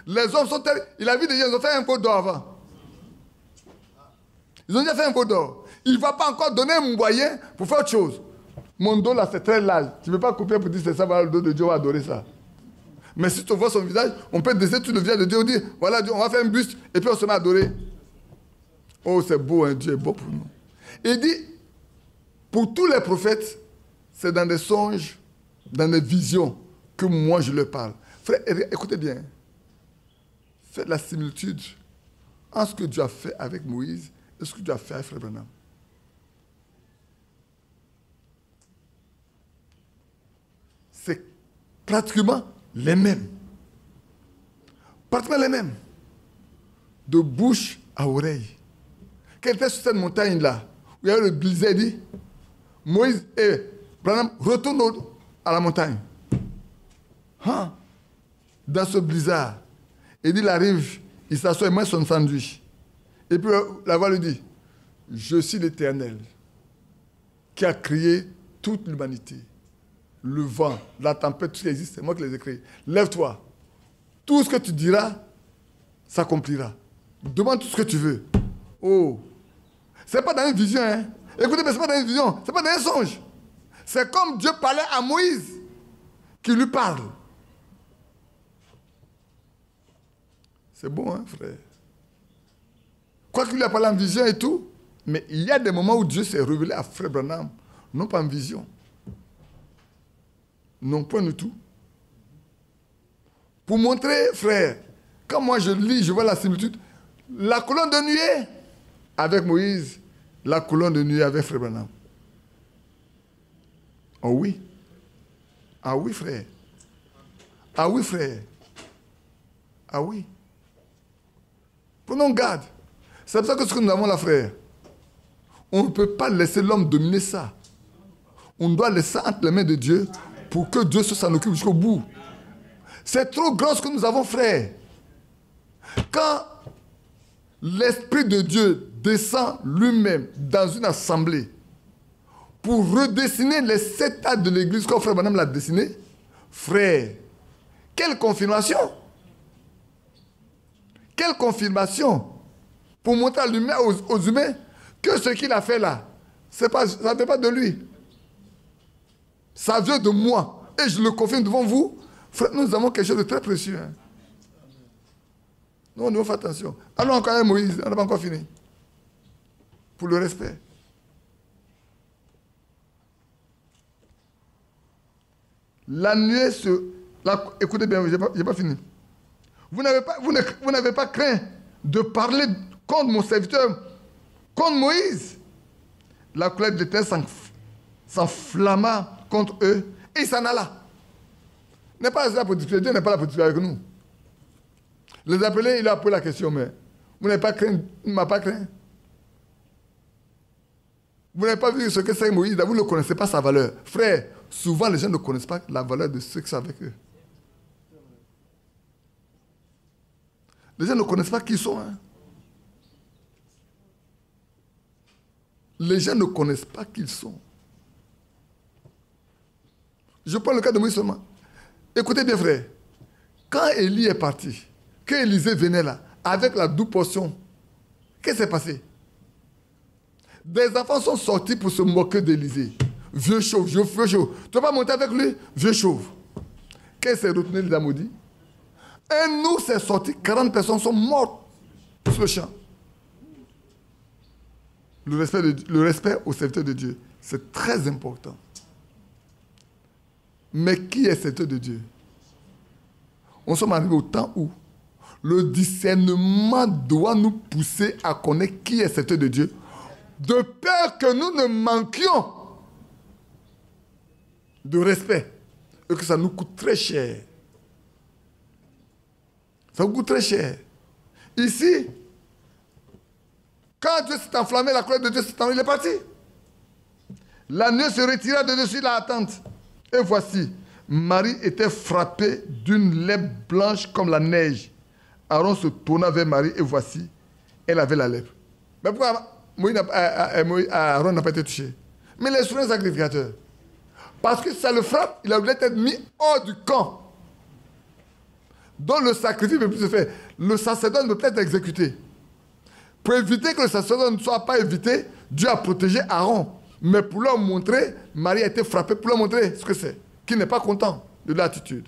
les hommes sont tels. Il a vu déjà, ils ont fait un pot d'or avant. Ils ont déjà fait un pot d'or. Il ne va pas encore donner un moyen pour faire autre chose. Mon dos là, c'est très large. Tu ne peux pas couper pour dire c'est ça, voilà le dos de Dieu, on va adorer ça. Mais si tu vois son visage, on peut dessiner tout le visage de Dieu, on dit, voilà Dieu, on va faire un buste, et puis on se met à adorer. Oh, c'est beau, hein, Dieu est beau pour nous. Et il dit, pour tous les prophètes, c'est dans des songes, dans des visions, que moi je leur parle. Frère, écoutez bien. Faites la similitude en ce que Dieu a fait avec Moïse et ce que Dieu a fait avec Frère Branham. C'est pratiquement les mêmes. Pratiquement les mêmes. De bouche à oreille. Quand il était sur cette montagne-là, où il y avait le blizzard, dit, Moïse et Branham retournent à la montagne. Hein? Dans ce blizzard. Et il arrive, il s'assoit et mange son sandwich. Et puis la voix lui dit, je suis l'Éternel qui a créé toute l'humanité. Le vent, la tempête, tout ce qui existe, c'est moi qui les ai créés. Lève-toi. Tout ce que tu diras s'accomplira. Demande tout ce que tu veux. Oh, c'est pas dans une vision, hein. Écoutez, mais c'est pas dans une vision, c'est pas dans un songe. C'est comme Dieu parlait à Moïse, qui lui parle. C'est bon, hein, frère. Quoi qu'il lui a parlé en vision et tout, Mais il y a des moments où Dieu s'est révélé à Frère Branham, non pas en vision. Non, point du tout. Pour montrer, frère, quand moi je lis, je vois la similitude, la colonne de nuée avec Moïse, la colonne de nuée avec Frère Branham. Oh oui. Ah oui, frère. Ah oui, frère. Ah oui. Prenons garde. C'est pour ça que ce que nous avons là, frère, on ne peut pas laisser l'homme dominer ça. On doit laisser ça entre les mains de Dieu pour que Dieu s'en occupe jusqu'au bout. C'est trop grand ce que nous avons, frère. Quand l'Esprit de Dieu descend lui-même dans une assemblée pour redessiner les 7 actes de l'Église comme Frère Branham l'a dessiné, frère, quelle confirmation! Quelle confirmation pour montrer à l'humain, aux humains que ce qu'il a fait là, ça ne vient pas de lui. Ça vient de moi. Et je le confirme devant vous. Frère, nous avons quelque chose de très précieux. Hein. Nous devons faire attention. Allons encore à Moïse, on n'a pas encore fini. Pour le respect. La nuée écoutez bien, je n'ai pas fini. Vous n'avez pas craint de parler contre mon serviteur, contre Moïse. La colère de l'Éternel s'enflamma contre eux et il s'en alla. N'est pas là pour discuter, Dieu n'est pas là pour discuter avec nous. Les appelés, il a posé la question, mais vous n'avez pas craint, il ne m'a pas craint. Vous n'avez pas vu ce que c'est Moïse, vous ne connaissez pas sa valeur. Frère, souvent les gens ne connaissent pas la valeur de ceux qui sont avec eux. Les gens ne connaissent pas qui ils sont. Hein. Les gens ne connaissent pas qui ils sont. Je prends le cas de Moïse seulement. Écoutez bien, frère. Quand Élie est parti, quand Élisée venait là, avec la double portion, qu'est-ce qui s'est passé? Des enfants sont sortis pour se moquer d'Élisée. Vieux chauve, vieux chauve. Tu ne vas pas monter avec lui? Vieux chauve. Qu'est-ce qui s'est retenu, les Amoudis? Un nous s'est sorti, 40 personnes sont mortes sur le champ. Le respect au serviteur de Dieu, c'est très important. Mais qui est serviteur de Dieu? On sommes arrivés au temps où le discernement doit nous pousser à connaître qui est serviteur de Dieu, de peur que nous ne manquions de respect et que ça nous coûte très cher. Ça vous coûte très cher. Ici, quand Dieu s'est enflammé, la colère de Dieu s'est enflammée, il est parti. La nuée se retira de dessus la tente. Et voici, Marie était frappée d'une lèpre blanche comme la neige. Aaron se tourna vers Marie et voici, elle avait la lèpre. Mais pourquoi Aaron n'a pas été touché? Mais les souverains sacrificateurs, parce que ça le frappe, il a voulu être mis hors du camp. Donc le sacrifice ne peut plus se faire. Le sacerdoce ne peut plus être exécuté. Pour éviter que le sacerdoce ne soit pas évité, Dieu a protégé Aaron. Mais pour leur montrer, Marie a été frappée pour leur montrer ce que c'est. Qu'il n'est pas content de l'attitude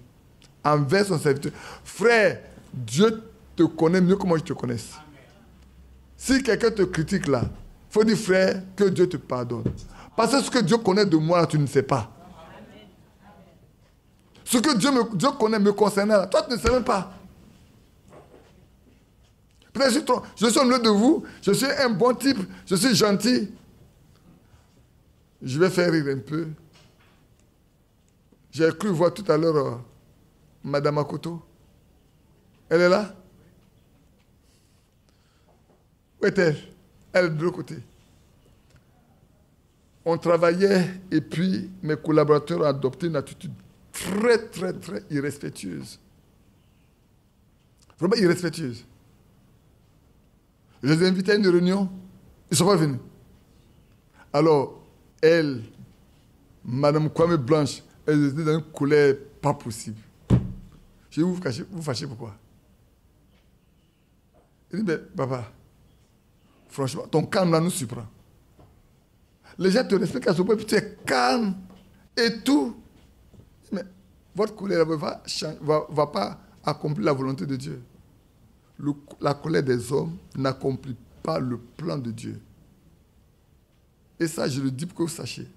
envers son serviteur. Frère, Dieu te connaît mieux que moi je te connaisse. Si quelqu'un te critique là, il faut dire frère que Dieu te pardonne. Parce que ce que Dieu connaît de moi là, tu ne sais pas. Ce que Dieu connaît me concernant, toi tu ne sais même pas. Peut-être je suis au milieu de vous, je suis un bon type, je suis gentil. Je vais faire rire un peu. J'ai cru voir tout à l'heure Madame Akoto. Elle est là? Où est-elle? Elle est de l'autre côté. On travaillait et puis mes collaborateurs ont adopté une attitude très, très, très irrespectueuse. Vraiment irrespectueuse. Je les ai invités à une réunion, ils ne sont pas venus. Alors, elle, Madame Kwame Blanche, elle était dans une colère pas possible. Je dis, vous fâchez pourquoi? Elle dit, mais papa, franchement, ton calme là nous surprend. Les gens te respectent à ce point, puis tu es calme et tout. Mais votre colère ne va pas accomplir la volonté de Dieu. La colère des hommes n'accomplit pas le plan de Dieu. Et ça, je le dis pour que vous sachiez.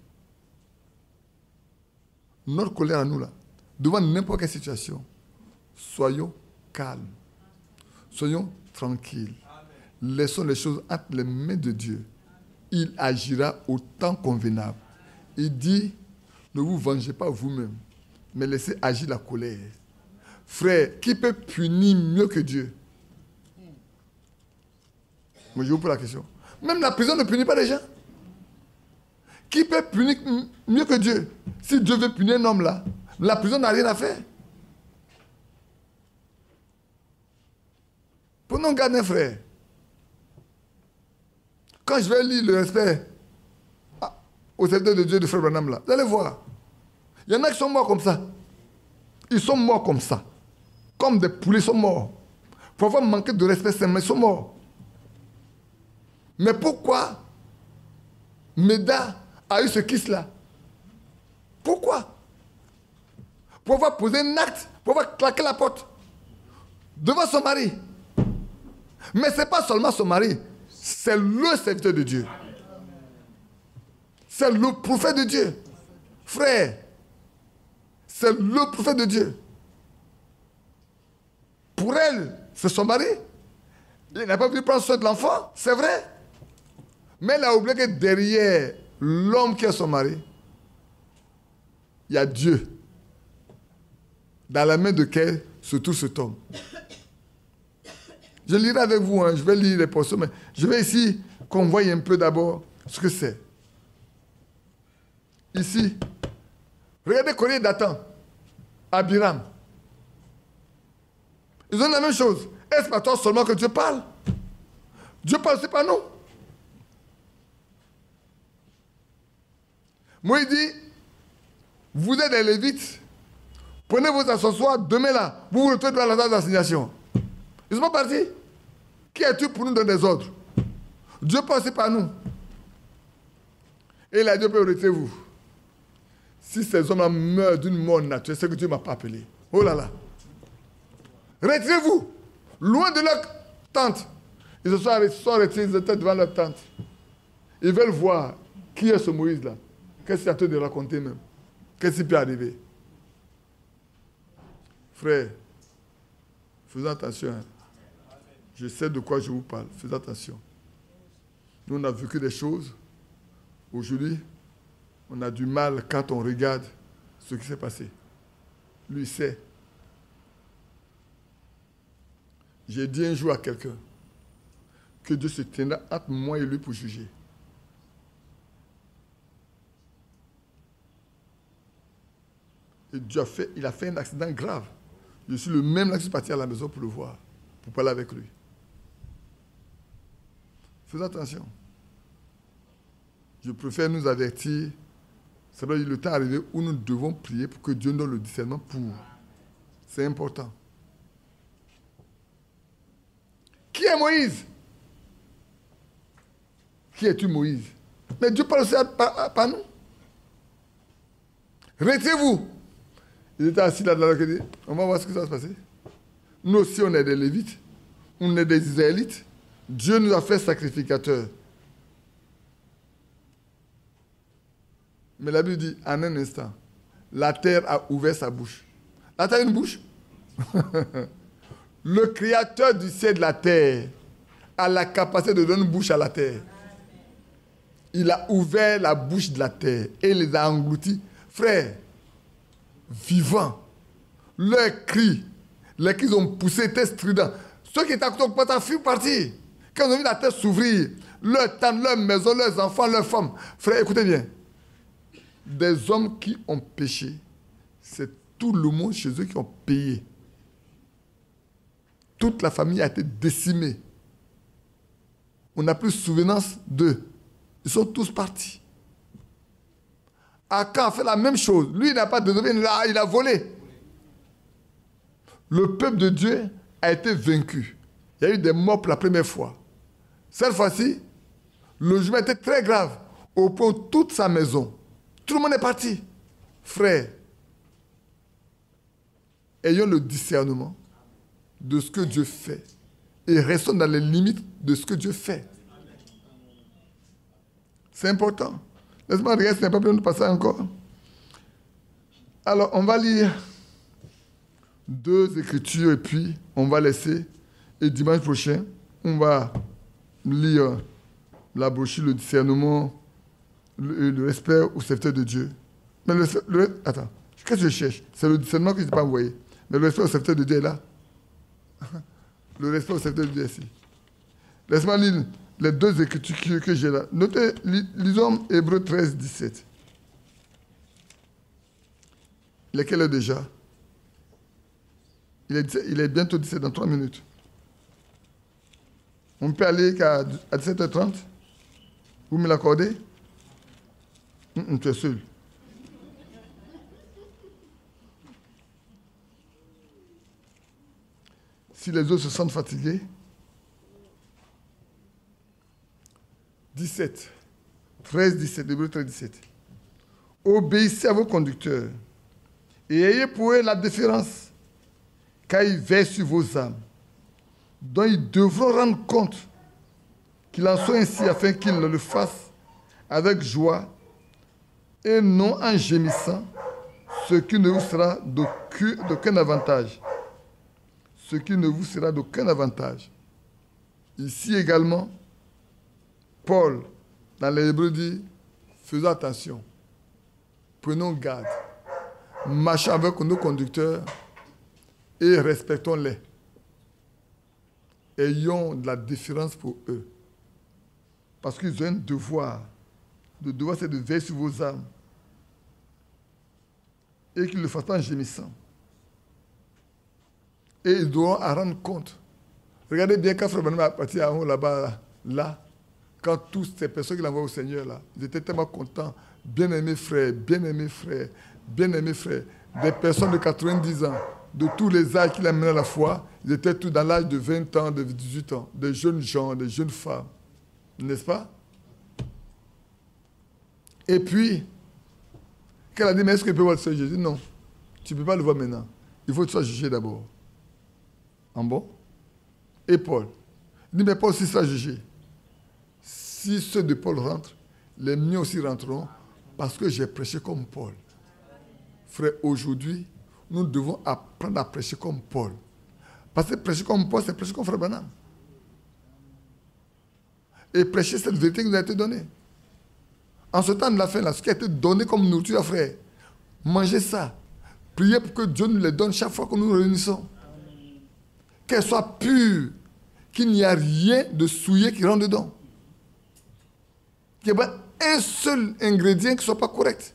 Notre colère à nous, là, devant n'importe quelle situation, soyons calmes. Soyons tranquilles. Laissons les choses entre les mains de Dieu. Il agira au temps convenable. Il dit, ne vous vengez pas vous-même, mais laissez agir la colère. Frère, qui peut punir mieux que Dieu? Moi, je vous pose la question. Même la prison ne punit pas les gens. Qui peut punir mieux que Dieu? Si Dieu veut punir un homme là, la prison n'a rien à faire. Prenons garde un frère. Quand je vais lire le respect au serviteur de Dieu de frère Branham là, vous allez voir. Il y en a qui sont morts comme ça. Ils sont morts comme ça. Comme des poulets sont morts. Pour avoir manqué de respect, ils sont morts. Mais pourquoi Méda a eu ce kiss-là? Pourquoi? Pour avoir posé un acte, pour avoir claqué la porte devant son mari. Mais ce n'est pas seulement son mari, c'est le serviteur de Dieu. C'est le prophète de Dieu. Frère, c'est le prophète de Dieu. Pour elle, c'est son mari. Il n'a pas voulu prendre soin de l'enfant, c'est vrai. Mais elle a oublié que derrière l'homme qui est son mari, il y a Dieu. Dans la main de quel se trouve cet homme. Je lirai avec vous, je vais lire les portions, mais je vais ici qu'on voie un peu d'abord ce que c'est. Ici, regardez Corée Dathan, Abiram. Ils ont la même chose. Est-ce pas toi seulement que Dieu parle? Dieu parle aussi par nous. Moi, il dit, vous êtes des Lévites, prenez vos accessoires, demain là, vous vous retrouvez dans la salle d'assignation. Ils sont pas partis. Qui es-tu pour nous donner des ordres? Dieu parle aussi par nous. Et il a dit, retirez-vous. Si ces hommes-là meurent d'une mort naturelle, c'est que Dieu ne m'a pas appelé. Oh là là. Retirez-vous. Loin de leur tente. Ils se sont retirés, ils étaient devant leur tente. Ils veulent voir qui est ce Moïse-là. Qu'est-ce qu'il y a à te de raconter même? Qu'est-ce qui peut arriver? Frère, faisons attention. Hein. Je sais de quoi je vous parle. Faites attention. Nous, on a vécu des choses. Aujourd'hui, on a du mal quand on regarde ce qui s'est passé. Lui, il sait. J'ai dit un jour à quelqu'un que Dieu se tiendra entre moi et lui pour juger. Et Dieu il a fait un accident grave. Je suis le même là qui suis parti à la maison pour le voir, pour parler avec lui. Faites attention. Je préfère nous avertir. C'est vrai, le temps est arrivé où nous devons prier pour que Dieu nous donne le discernement pour. C'est important. Qui est Moïse? Qui es-tu, Moïse? Mais Dieu parle aussi par nous. Retirez-vous. Il était assis là dans la côté. On va voir ce qui va se passer. Nous aussi, on est des Lévites. On est des Israélites. Dieu nous a fait sacrificateurs. Mais la Bible dit, en un instant, la terre a ouvert sa bouche. La terre a une bouche? Le créateur du ciel et de la terre a la capacité de donner une bouche à la terre. Il a ouvert la bouche de la terre et il les a engloutis. Frère, vivants, leurs cris, les cris ont poussé, étaient stridents. Ceux qui étaient à côté de la furent partis. Quand ils ont vu la terre s'ouvrir, leur tente, leur maison, leurs enfants, leurs femmes. Frère, écoutez bien. Des hommes qui ont péché, c'est tout le monde chez eux qui ont payé. Toute la famille a été décimée. On n'a plus souvenance d'eux. Ils sont tous partis. Akan a fait la même chose. Lui, il n'a pas désobéi, il a volé. Le peuple de Dieu a été vaincu. Il y a eu des morts pour la première fois. Cette fois-ci, le jugement était très grave. Au point où toute sa maison, tout le monde est parti. Frère, ayons le discernement de ce que Dieu fait et restons dans les limites de ce que Dieu fait. C'est important. Laisse-moi regarder, ce n'est pas besoin de passer encore. Alors, on va lire 2 écritures et puis on va laisser. Et dimanche prochain, on va lire la brochure, le discernement, le respect au serviteur de Dieu. Mais attends, qu'est-ce que je cherche? C'est le discernement que je n'ai pas envoyé. Mais le respect au serviteur de Dieu est là. Le respect au serviteur de Dieu est ici. Laisse-moi lire les 2 écritures que j'ai là. Notez, lisons Hébreux 13, 17. Lesquels est déjà? Il est bientôt 17 dans 3 minutes. On peut aller à 17h30? Vous me l'accordez? Tu es seul. Si les autres se sentent fatigués. 13, 17, Hébreux 13, 17. Obéissez à vos conducteurs et ayez pour eux la déférence, car ils veillent sur vos âmes, dont ils devront rendre compte, qu'il en soit ainsi afin qu'ils le fassent avec joie et non en gémissant, ce qui ne vous sera d'aucun avantage. Ce qui ne vous sera d'aucun avantage. Ici également, Paul, dans les Hébreux, dit, faisons attention, prenons garde, marchons avec nos conducteurs et respectons-les. Ayons de la déférence pour eux. Parce qu'ils ont un devoir. Le devoir, c'est de veiller sur vos âmes. Et qu'ils le fassent en gémissant. Et ils devront en rendre compte. Regardez bien quand Frère Branham est parti en haut là-bas, là, quand toutes ces personnes qu'il envoie au Seigneur, là, ils étaient tellement contents. Bien-aimés frères, bien-aimés frères, bien-aimés frères. Des personnes de 90 ans, de tous les âges qu'il a menés à la foi, ils étaient tous dans l'âge de 20 ans, de 18 ans, des jeunes gens, des jeunes femmes. N'est-ce pas? Et puis, qu'elle a dit, mais est-ce que tu peux voir le Seigneur Jésus? Non, tu ne peux pas le voir maintenant. Il faut que tu sois jugé d'abord. En bon? Et Paul. Il dit, mais Paul aussi sera jugé. Si ceux de Paul rentrent, les miens aussi rentreront, parce que j'ai prêché comme Paul. Frère, aujourd'hui, nous devons apprendre à prêcher comme Paul. Parce que prêcher comme Paul, c'est prêcher comme Frère Branham. Et prêcher cette vérité qui nous a été donnée. En ce temps de la fin, là, ce qui a été donné comme nourriture, frère, mangez ça. Priez pour que Dieu nous les donne chaque fois que nous nous réunissons. Qu'elle soit pure, qu'il n'y a rien de souillé qui rentre dedans. Qu'il n'y ait pas un seul ingrédient qui ne soit pas correct.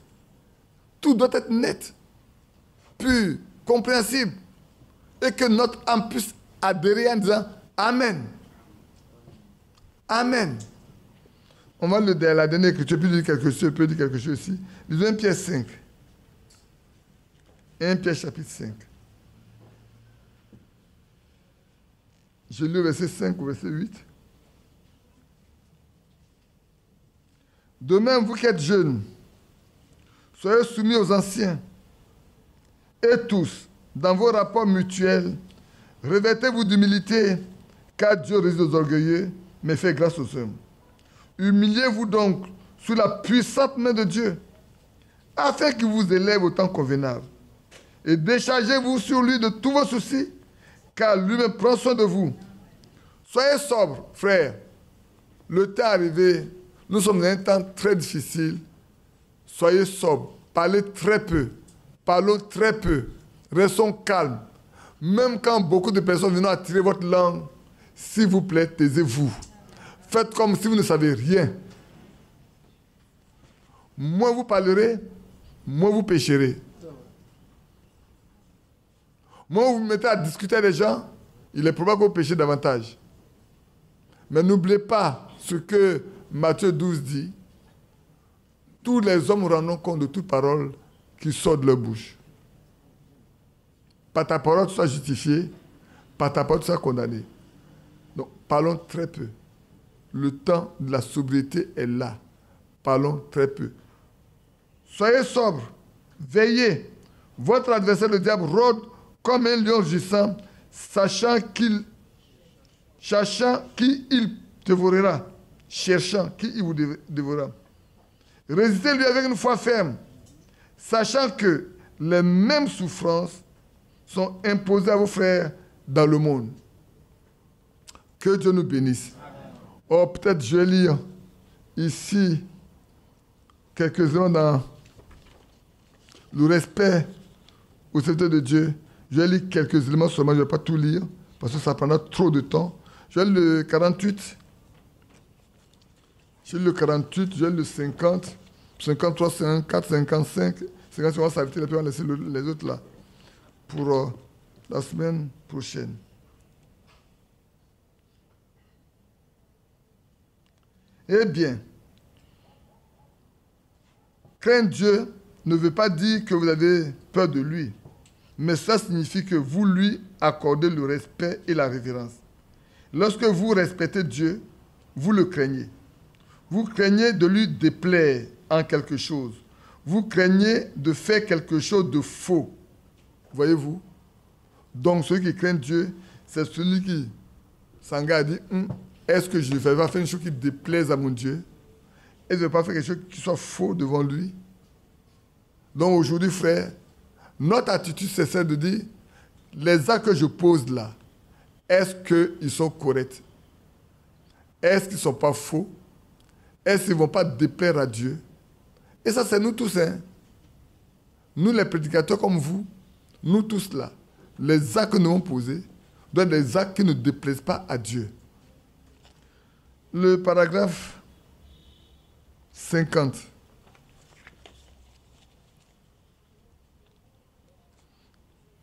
Tout doit être net, pur, compréhensible. Et que notre âme puisse adhérer en disant Amen. Amen. On va le la dernière écriture, puis dire quelque chose, peut dire quelque chose aussi. Lisons 1 Pierre 5. 1 Pierre chapitre 5. Je lis le verset 5 au verset 8. De même, vous qui êtes jeunes, soyez soumis aux anciens. Et tous, dans vos rapports mutuels, revêtez-vous d'humilité, car Dieu résiste aux orgueilleux, mais fait grâce aux hommes. Humiliez-vous donc sous la puissante main de Dieu, afin qu'il vous élève au temps convenable. Et déchargez-vous sur lui de tous vos soucis, car lui-même prend soin de vous. Soyez sobres, frères. Le temps est arrivé. Nous sommes dans un temps très difficile. Soyez sobres. Parlez très peu. Parlons très peu. Restons calmes. Même quand beaucoup de personnes viennent attirer votre langue, s'il vous plaît, taisez-vous. Faites comme si vous ne savez rien. Moins vous parlerez, moins vous pécherez. Moins vous vous mettez à discuter avec les gens, il est probable que vous péchez davantage. Mais n'oubliez pas ce que Matthieu 12 dit. Tous les hommes rendront compte de toute parole qui sort de leur bouche. Par ta parole, tu sois justifié. Par ta parole, tu sois condamné. Donc, parlons très peu. Le temps de la sobriété est là. Parlons très peu. Soyez sobres. Veillez. Votre adversaire, le diable, rôde comme un lion rugissant, sachant qui il dévorera. Cherchant qui il vous dévorera. Résistez-lui avec une foi ferme, sachant que les mêmes souffrances sont imposées à vos frères dans le monde. Que Dieu nous bénisse. Oh, peut-être je vais lire ici quelques éléments dans le respect au serviteur de Dieu. Je vais lire quelques éléments seulement, je ne vais pas tout lire, parce que ça prendra trop de temps. Je vais lire le 48. Je vais lire le 48, je vais lire le 50, 53, 54, 55. 55, on va s'arrêter là, puis on va laisser les autres là pour la semaine prochaine. Eh bien, craindre Dieu ne veut pas dire que vous avez peur de lui, mais ça signifie que vous lui accordez le respect et la révérence. Lorsque vous respectez Dieu, vous le craignez. Vous craignez de lui déplaire en quelque chose. Vous craignez de faire quelque chose de faux. Voyez-vous? Donc, celui qui craint Dieu, c'est celui qui s'engage à dire, est-ce que je ne vais pas faire une chose qui déplaise à mon Dieu? Est-ce que je ne vais pas faire quelque chose qui soit faux devant lui? Donc aujourd'hui, frère, notre attitude, c'est celle de dire, les actes que je pose là, est-ce qu'ils sont corrects? Est-ce qu'ils ne sont pas faux? Est-ce qu'ils ne vont pas déplaire à Dieu? Et ça, c'est nous tous, hein? Nous, les prédicateurs comme vous, nous tous là, les actes que nous avons posés doivent être des actes qui ne déplaisent pas à Dieu. Le paragraphe 50.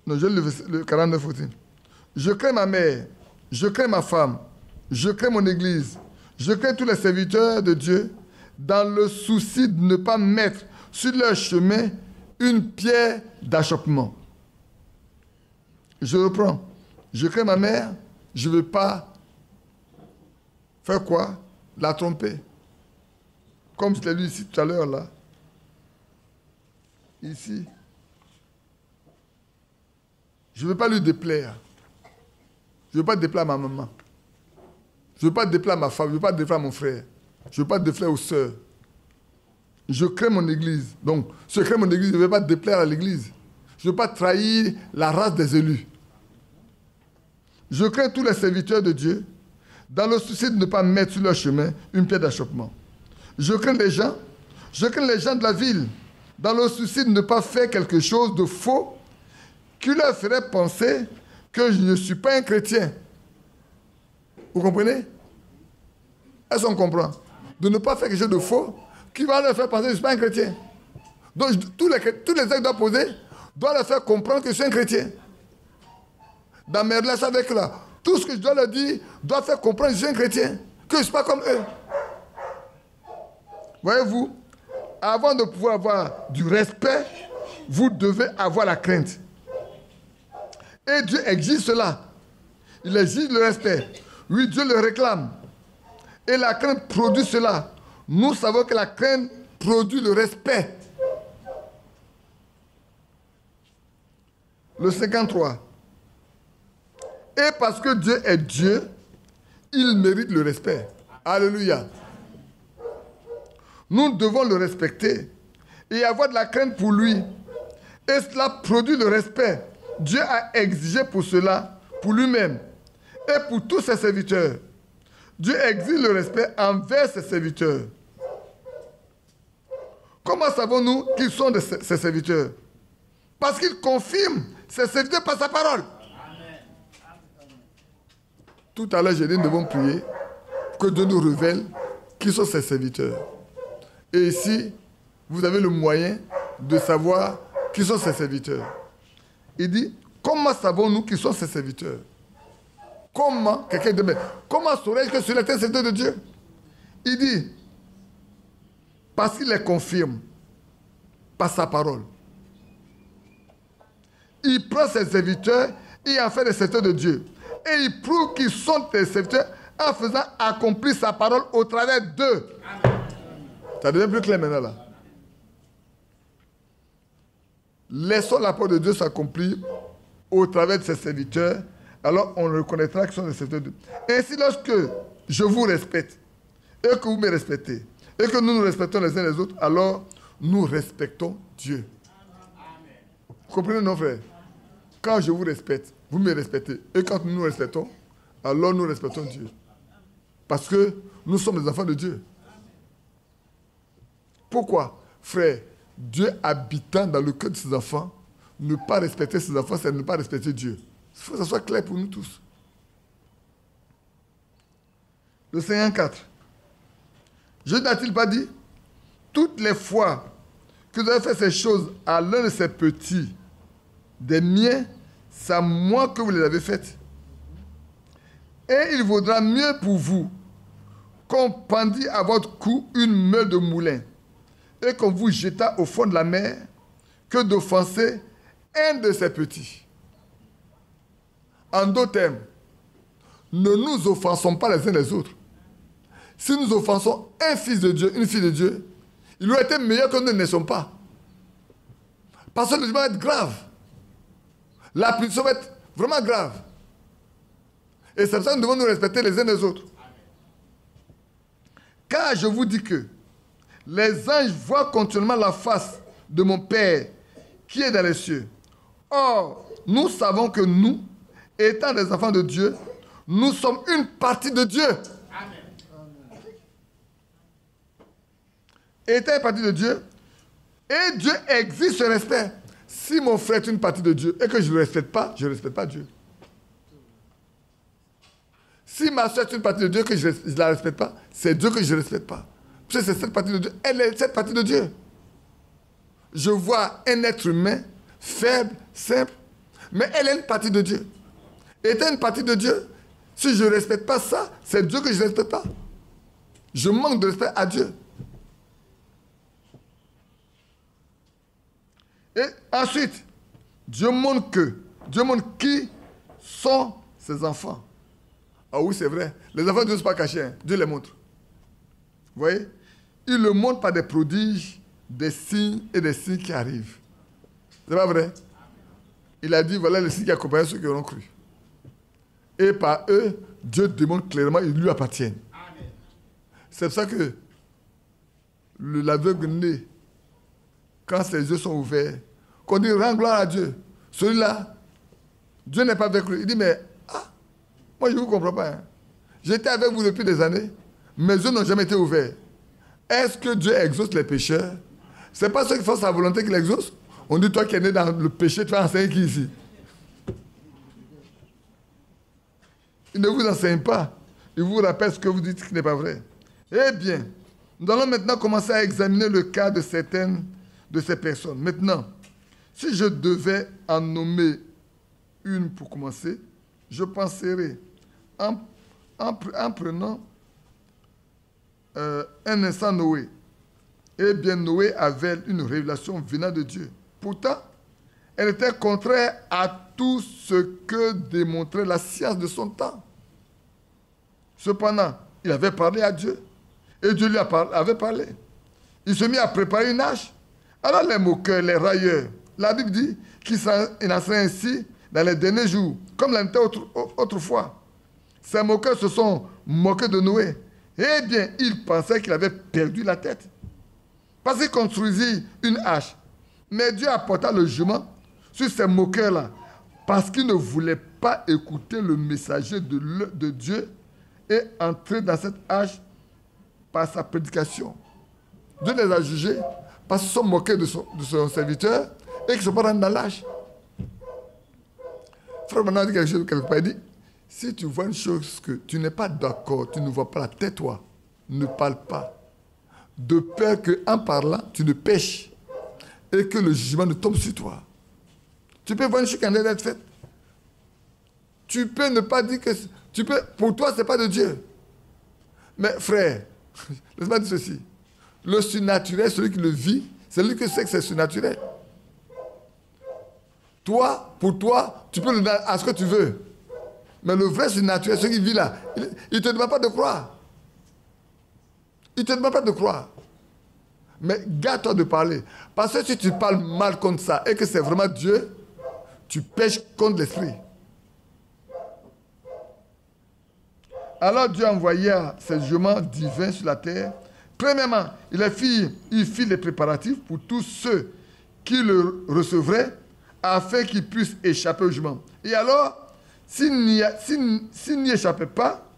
Non, je le 49 aussi. Je crains ma mère, je crains ma femme, je crains mon église, je crains tous les serviteurs de Dieu, dans le souci de ne pas mettre sur leur chemin une pierre d'achoppement. Je reprends. Je crains ma mère, je ne veux pas faire quoi? La tromper. Comme je l'ai lu ici tout à l'heure, là. Ici. Je ne veux pas lui déplaire. Je ne veux pas déplaire à ma maman. Je ne veux pas déplaire à ma femme. Je ne veux pas déplaire à mon frère. Je ne veux pas déplaire aux sœurs. Je crains mon église. Donc, si je crains mon église, je ne veux pas déplaire à l'église. Je ne veux pas trahir la race des élus. Je crains tous les serviteurs de Dieu, dans le souci de ne pas mettre sur leur chemin une pierre d'achoppement. Je crains les gens de la ville, dans le souci de ne pas faire quelque chose de faux qui leur ferait penser que je ne suis pas un chrétien. Vous comprenez? Est-ce qu'on comprend? De ne pas faire quelque chose de faux qui va leur faire penser que je ne suis pas un chrétien. Donc, tous les actes doivent poser doivent leur faire comprendre que je suis un chrétien. Dans mes relations avec eux, tout ce que je dois leur dire doit faire comprendre que je suis un chrétien, que je ne suis pas comme eux. Voyez-vous, avant de pouvoir avoir du respect, vous devez avoir la crainte. Et Dieu exige cela. Il exige le respect. Oui, Dieu le réclame. Et la crainte produit cela. Nous savons que la crainte produit le respect. Le 53. Et parce que Dieu est Dieu, il mérite le respect. Alléluia. Nous devons le respecter et avoir de la crainte pour lui. Et cela produit le respect. Dieu a exigé pour cela, pour lui-même et pour tous ses serviteurs. Dieu exige le respect envers ses serviteurs. Comment savons-nous qu'ils sont ses serviteurs? Parce qu'il confirme ses serviteurs par sa parole. Tout à l'heure, j'ai dit, nous devons prier que Dieu nous révèle qui sont ses serviteurs. Et ici, vous avez le moyen de savoir qui sont ses serviteurs. Il dit, comment savons-nous qui sont ses serviteurs? Comment, quelqu'un dit, mais comment saurais-je que celui-là est un serviteur de Dieu? Il dit, parce qu'il les confirme par sa parole. Il prend ses serviteurs et en fait des serviteurs de Dieu. Et il prouve qu'ils sont des serviteurs en faisant accomplir sa parole au travers d'eux. Ça devient plus clair maintenant là. Laissons la parole de Dieu s'accomplir au travers de ses serviteurs, alors on reconnaîtra qu'ils sont des serviteurs de Dieu. Ainsi, lorsque je vous respecte et que vous me respectez, et que nous nous respectons les uns les autres, alors nous respectons Dieu. Vous comprenez, non, frère? Quand je vous respecte, vous me respectez. Et quand nous nous respectons, alors nous respectons Dieu. Parce que nous sommes les enfants de Dieu. Pourquoi? Frère, Dieu habitant dans le cœur de ses enfants, ne pas respecter ses enfants, c'est ne pas respecter Dieu. Il faut que ça soit clair pour nous tous. Le Seigneur 4. Je n'a-t-il pas dit, toutes les fois que vous avez fait ces choses à l'un de ces petits, des miens, c'est à moi que vous les avez faites. Et il vaudra mieux pour vous qu'on pendît à votre cou une meule de moulin et qu'on vous jeta au fond de la mer que d'offenser un de ces petits. En d'autres termes, ne nous offensons pas les uns les autres. Si nous offensons un fils de Dieu, une fille de Dieu, il aurait été meilleur que nous ne naissions pas. Parce que le jugement va être grave. La punition va être vraiment grave. Et c'est pour ça que nous devons nous respecter les uns les autres. Car je vous dis que les anges voient continuellement la face de mon Père qui est dans les cieux. Or, nous savons que nous, étant des enfants de Dieu, nous sommes une partie de Dieu. Amen. Étant une partie de Dieu, et Dieu exige ce respect. Si mon frère est une partie de Dieu et que je ne le respecte pas, je ne respecte pas Dieu. Si ma soeur est une partie de Dieu et que je ne la respecte pas, c'est Dieu que je ne respecte pas. Parce que c'est cette partie de Dieu. Elle est cette partie de Dieu. Je vois un être humain, faible, simple, mais elle est une partie de Dieu. Étant une partie de Dieu, si je ne respecte pas ça, c'est Dieu que je ne respecte pas. Je manque de respect à Dieu. Et ensuite, Dieu montre qui sont ses enfants. Ah oui, c'est vrai. Les enfants de Dieu ne sont pas cachés. Hein. Dieu les montre. Vous voyez? Il le montre par des prodiges, des signes et des signes qui arrivent. C'est pas vrai? Il a dit, voilà les signes qui accompagnent ceux qui auront cru. Et par eux, Dieu démontre clairement qu'ils lui appartiennent. C'est pour ça que l'aveugle né, quand ses yeux sont ouverts, qu'on dit rends gloire à Dieu. Celui-là, Dieu n'est pas avec lui. Il dit, mais moi je ne vous comprends pas. Hein. J'étais avec vous depuis des années, mes yeux n'ont jamais été ouverts. Est-ce que Dieu exauce les pécheurs? Ce n'est pas ceux qui font sa volonté qu'il exauce. On dit, toi qui es né dans le péché, tu vas enseigner qui ici? Il ne vous enseigne pas. Il vous rappelle ce que vous dites qui n'est pas vrai. Eh bien, nous allons maintenant commencer à examiner le cas de certaines de ces personnes. Maintenant, si je devais en nommer une pour commencer, je penserais en prenant un instant Noé. Eh bien, Noé avait une révélation venant de Dieu. Pourtant, elle était contraire à tout ce que démontrait la science de son temps. Cependant, il avait parlé à Dieu. Et Dieu lui avait parlé. Il se mit à préparer une hache. Alors les moqueurs, les railleurs, la Bible dit qu'il en serait ainsi dans les derniers jours, comme l'en était autrefois. Ces moqueurs se sont moqués de Noé. Eh bien, ils pensaient qu'il avait perdu la tête. Parce qu'il construisit une hache. Mais Dieu apporta le jugement sur ces moqueurs-là. Parce qu'ils ne voulaient pas écouter le messager de Dieu et entrer dans cette hache par sa prédication. Dieu les a jugés parce qu'ils sont moqués de son serviteur et qu'ils ne sont pas rentrés dans l'âge. Frère Manon dit quelque chose quelque part. Il dit, si tu vois une chose que tu n'es pas d'accord, tu ne vois pas, tais-toi, ne parle pas. De peur qu'en parlant, tu ne pêches et que le jugement ne tombe sur toi. Tu peux voir une chose qui en est d'être faite. Tu peux ne pas dire que... pour toi, ce n'est pas de Dieu. Mais frère, laisse-moi dire ceci. Le surnaturel, celui qui le vit, c'est lui qui sait que c'est surnaturel. Toi, pour toi, tu peux le donner à ce que tu veux. Mais le vrai surnaturel, celui qui vit là, il ne te demande pas de croire. Il ne te demande pas de croire. Mais garde-toi de parler. Parce que si tu parles mal contre ça et que c'est vraiment Dieu, tu pèches contre l'esprit. Alors Dieu envoya ses jugements divins sur la terre Premièrement, il fit les préparatifs pour tous ceux qui le recevraient afin qu'ils puissent échapper au jugement. Et alors, s'il n'y échappait pas,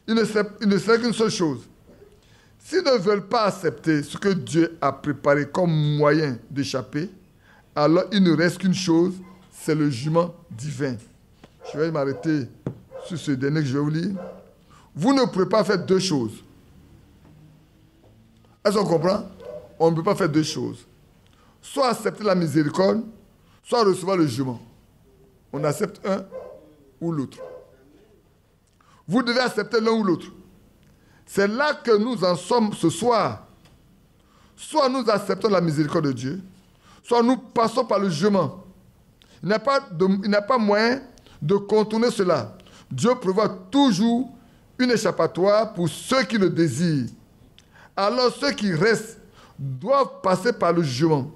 il ne serait qu'une seule chose. S'ils ne veulent pas accepter ce que Dieu a préparé comme moyen d'échapper, alors il ne reste qu'une chose, c'est le jugement divin. Je vais m'arrêter sur ce dernier que je vais vous lire. Vous ne pouvez pas faire deux choses. Est-ce qu'on comprend? On ne peut pas faire deux choses. Soit accepter la miséricorde, soit recevoir le jugement. On accepte un ou l'autre. Vous devez accepter l'un ou l'autre. C'est là que nous en sommes ce soir. Soit nous acceptons la miséricorde de Dieu, soit nous passons par le jugement. Il n'y a pas moyen de contourner cela. Dieu prévoit toujours une échappatoire pour ceux qui le désirent. Alors ceux qui restent doivent passer par le jugement,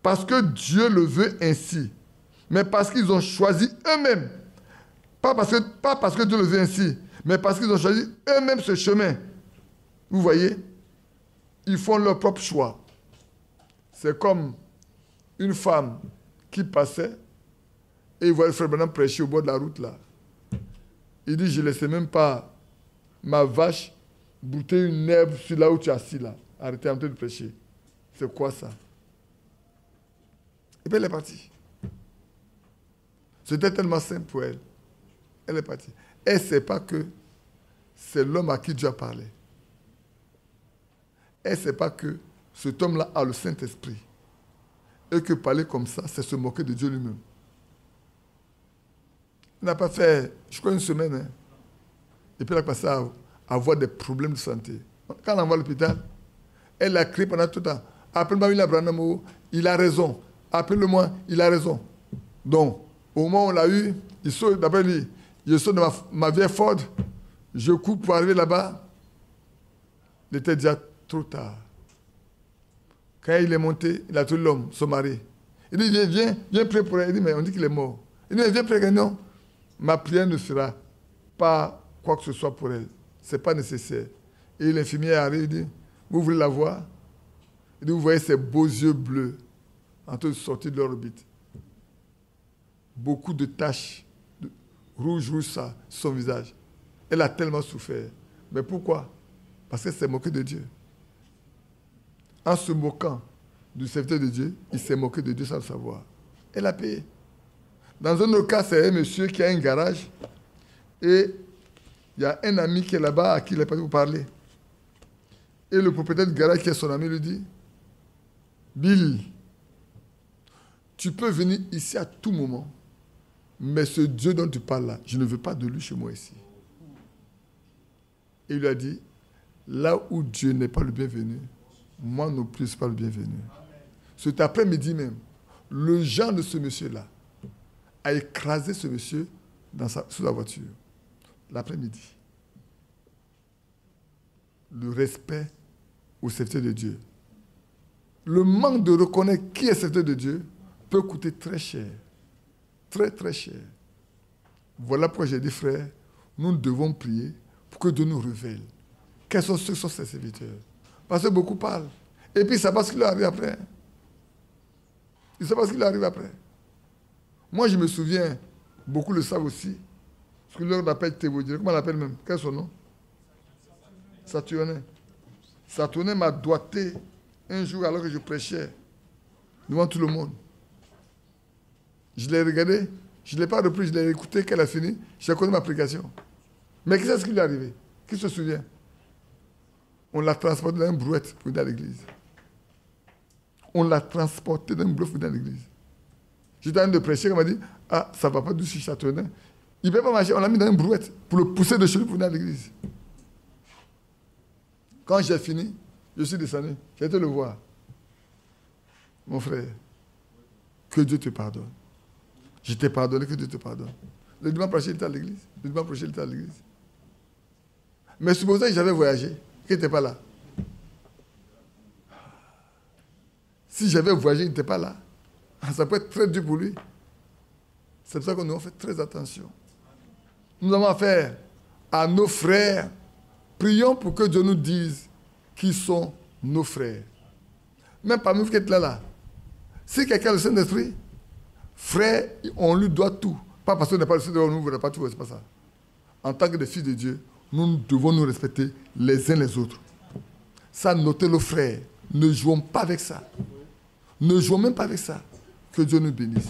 parce que Dieu le veut ainsi, mais parce qu'ils ont choisi eux-mêmes. Pas parce que Dieu le veut ainsi, mais parce qu'ils ont choisi eux-mêmes ce chemin. Vous voyez, ils font leur propre choix. C'est comme une femme qui passait et il voit le frère Branham prêcher au bord de la route là. Il dit, je ne laissais même pas ma vache brouter une herbe sur là où tu es assis là. Arrêtez en train de prêcher. C'est quoi ça? Et puis elle est partie. C'était tellement simple pour elle. Elle est partie. Elle ne sait pas que c'est l'homme à qui Dieu a parlé. Elle ne sait pas que cet homme-là a le Saint-Esprit. Et que parler comme ça, c'est se moquer de Dieu lui-même. Elle n'a pas fait, je crois, une semaine. Hein. Et puis elle a passé à avoir des problèmes de santé. Quand on envoie à l'hôpital, elle a crié pendant tout le temps. Appelle-moi William Branham, il a raison. Appelle-le-moi, il a raison. Donc, au moment où on l'a eu, il saute, d'après lui, je saute de ma vieille Ford, je coupe pour arriver là-bas. Il était déjà trop tard. Quand il est monté, il a trouvé l'homme, son mari. Il dit, viens prier pour elle. Il dit, mais on dit qu'il est mort. Il dit, viens prier. Non, ma prière ne sera pas quoi que ce soit pour elle. Ce n'est pas nécessaire. Et l'infirmière arrive, il dit, vous voulez la voir? Il dit, vous voyez ces beaux yeux bleus en train de sortir de leur orbite. Beaucoup de taches, rouge, ça, sur son visage. Elle a tellement souffert. Mais pourquoi? Parce qu'elle s'est moquée de Dieu. En se moquant du serviteur de Dieu, il s'est moqué de Dieu sans le savoir. Elle a payé. Dans un autre cas, c'est un monsieur qui a un garage et il y a un ami qui est là-bas à qui il est pas vous parler. Et le propriétaire du garage qui est son ami lui dit, Bill, tu peux venir ici à tout moment, mais ce Dieu dont tu parles là, je ne veux pas de lui chez moi ici. Et il lui a dit, là où Dieu n'est pas le bienvenu, moi non plus, je ne suis pas le bienvenu. Cet après-midi même, le genre de ce monsieur-là a écrasé ce monsieur sous la voiture. L'après-midi. Le respect au serviteur de Dieu. Le manque de reconnaître qui est serviteur de Dieu peut coûter très cher. Très, très cher. Voilà pourquoi j'ai dit, frère, nous devons prier pour que Dieu nous révèle. Quels sont ceux qui sont ses serviteurs? Parce que beaucoup parlent. Et puis, ça passe ce qui leur arrive après. Ils ne savent pas ce qui leur arrive après. Moi, je me souviens, beaucoup le savent aussi, ce que l'on appelle Théodire. Comment on l'appelle même? Quel est son nom? Saturnin. Saturnin m'a doigté un jour alors que je prêchais devant tout le monde. Je l'ai regardé, je ne l'ai pas repris, je l'ai écouté, qu'elle a fini, j'ai connu ma prédication. Mais qu'est-ce qui lui est arrivé? Qui se souvient? On l'a transporté dans une brouette pour venir à l'église. On l'a transporté dans une brouette pour venir à l'église. J'étais en train de prêcher, elle m'a dit, ah, ça ne va pas du tout Châteauneuf. Il ne peut pas marcher, on l'a mis dans une brouette pour le pousser de chez lui pour venir à l'église. Quand j'ai fini, je suis descendu, j'ai été le voir. Mon frère, que Dieu te pardonne. Je t'ai pardonné, que Dieu te pardonne. Le dimanche prochain, il était à l'église. Le dimanche prochain, il était à l'église. Mais supposons que j'avais voyagé, qu'il n'était pas là. Si j'avais voyagé, il n'était pas là. Ça peut être très dur pour lui. C'est pour ça que nous avons fait très attention. Nous avons affaire à nos frères Prions pour que Dieu nous dise qui sont nos frères. Même parmi vous qui êtes là. Si quelqu'un a le Saint-Esprit, frère, on lui doit tout. Pas parce qu'on n'est pas le Saint-Esprit, on ne voudrait pas tout, c'est pas ça. En tant que des fils de Dieu, nous devons nous respecter les uns les autres. Ça, notez-le, frère. Ne jouons pas avec ça. Ne jouons même pas avec ça. Que Dieu nous bénisse.